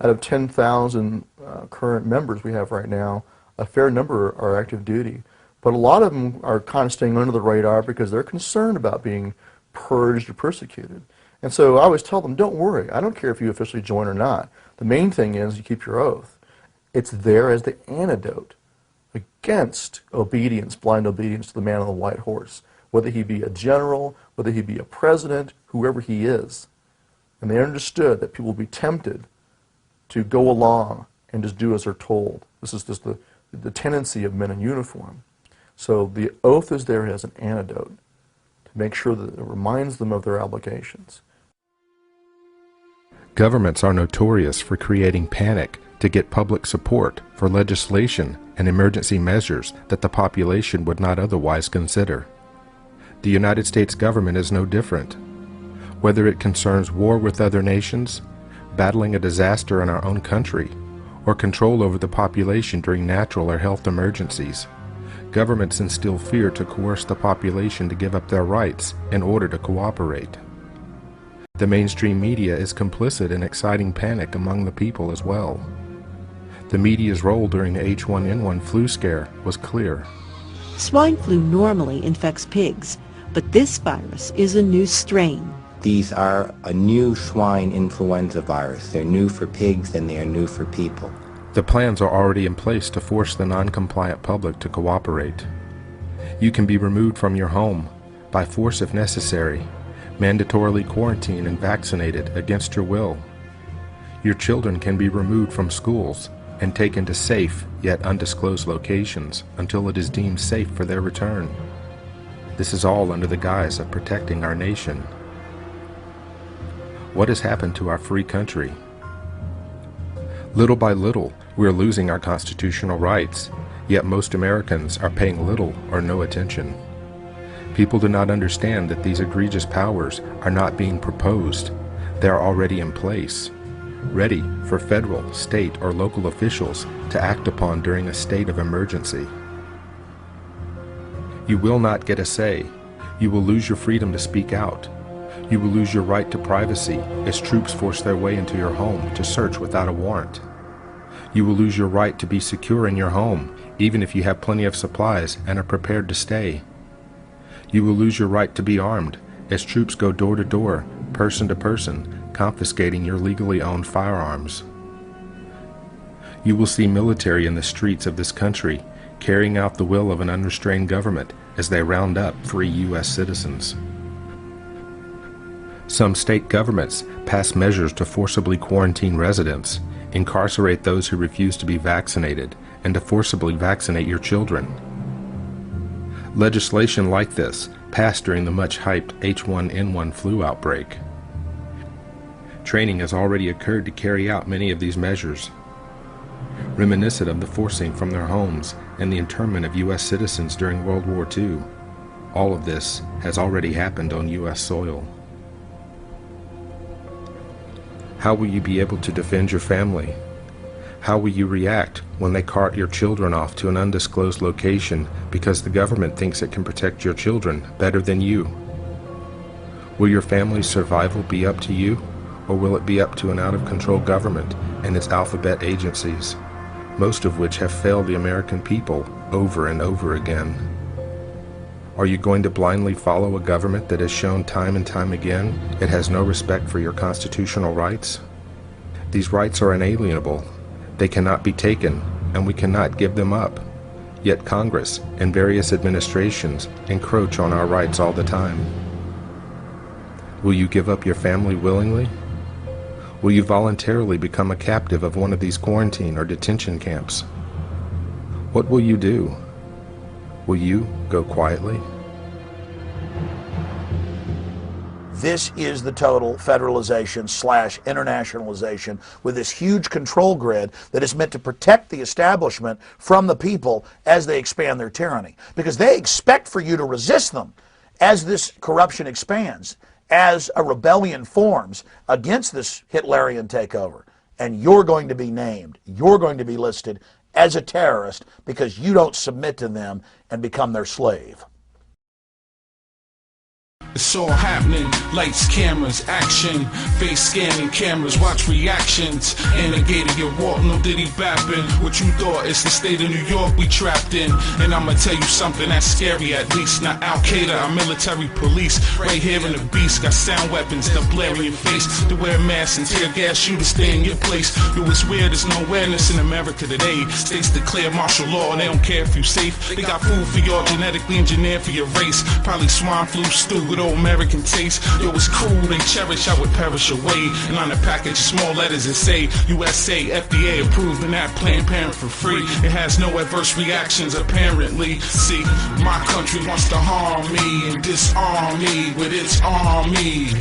Out of 10,000 current members we have right now, a fair number are active duty. But a lot of them are kind of staying under the radar because they're concerned about being purged or persecuted. And so I always tell them, don't worry. I don't care if you officially join or not. The main thing is you keep your oath. It's there as the antidote against obedience, blind obedience to the man on the white horse, whether he be a general, whether he be a president, whoever he is. And they understood that people will be tempted to go along and just do as they're told. This is just the tendency of men in uniform. So the oath is there as an antidote to make sure that it reminds them of their obligations. Governments are notorious for creating panic to get public support for legislation and emergency measures that the population would not otherwise consider. The United States government is no different. Whether it concerns war with other nations, battling a disaster in our own country, or control over the population during natural or health emergencies, governments instill fear to coerce the population to give up their rights in order to cooperate. The mainstream media is complicit in exciting panic among the people as well. The media's role during the H1N1 flu scare was clear. Swine flu normally infects pigs, but this virus is a new strain. These are a new swine influenza virus. They're new for pigs and they are new for people. The plans are already in place to force the non-compliant public to cooperate. You can be removed from your home, by force if necessary, mandatorily quarantined and vaccinated against your will. Your children can be removed from schools and taken to safe yet undisclosed locations until it is deemed safe for their return. This is all under the guise of protecting our nation. What has happened to our free country? Little by little, we are losing our constitutional rights, yet most Americans are paying little or no attention. People do not understand that these egregious powers are not being proposed. They are already in place, ready for federal, state, or local officials to act upon during a state of emergency. You will not get a say. You will lose your freedom to speak out. You will lose your right to privacy as troops force their way into your home to search without a warrant. You will lose your right to be secure in your home, even if you have plenty of supplies and are prepared to stay. You will lose your right to be armed as troops go door to door, person to person, confiscating your legally owned firearms. You will see military in the streets of this country carrying out the will of an unrestrained government as they round up free U.S. citizens. Some state governments pass measures to forcibly quarantine residents, incarcerate those who refuse to be vaccinated, and to forcibly vaccinate your children. Legislation like this passed during the much-hyped H1N1 flu outbreak. Training has already occurred to carry out many of these measures, reminiscent of the forcing from their homes and the internment of U.S. citizens during World War II. All of this has already happened on U.S. soil. How will you be able to defend your family? How will you react when they cart your children off to an undisclosed location because the government thinks it can protect your children better than you? Will your family's survival be up to you, or will it be up to an out-of-control government and its alphabet agencies, most of which have failed the American people over and over again? Are you going to blindly follow a government that has shown time and time again it has no respect for your constitutional rights? These rights are inalienable. They cannot be taken, and we cannot give them up. Yet Congress and various administrations encroach on our rights all the time. Will you give up your family willingly? Will you voluntarily become a captive of one of these quarantine or detention camps? What will you do? Will you go quietly? This is the total federalization / internationalization with this huge control grid that is meant to protect the establishment from the people as they expand their tyranny. Because they expect for you to resist them as this corruption expands, as a rebellion forms against this Hitlerian takeover. And you're going to be named, you're going to be listed as a terrorist because you don't submit to them and become their slave. It's all happening, lights, cameras, action, face scanning cameras, watch reactions. Instigator, your walk, no diddy bapping. What you thought, it's the state of New York we trapped in. And I'ma tell you something that's scary, at least. Not Al-Qaeda, our military police. Right here in the beast, got sound weapons that blare in your face. To wear masks and tear gas you to stay in your place. Yo, it's weird, there's no awareness in America today. States declare martial law and they don't care if you safe. They got food for y'all, genetically engineered for your race. Probably swine flu stew with old American taste. Yo, it's cool, they cherish, I would perish away. And on the package, small letters that say USA, FDA approved, and that Planned Parent for free. It has no adverse reactions, apparently. See, my country wants to harm me and disarm me with its army.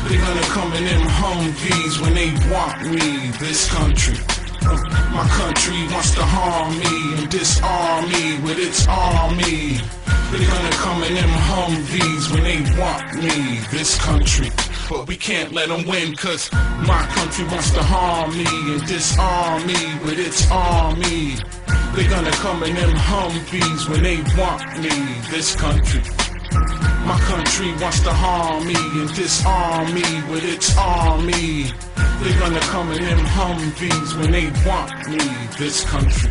They're gonna come in them Humvees when they want me, this country. My country wants to harm me and disarm me with its army. They're gonna come in them Humvees when they want me, this country. But we can't let them win, cause my country wants to harm me and disarm me with its army. They're gonna come in them Humvees when they want me, this country. My country wants to harm me and disarm me with its army. They're gonna come in them Humvees when they want me, this country.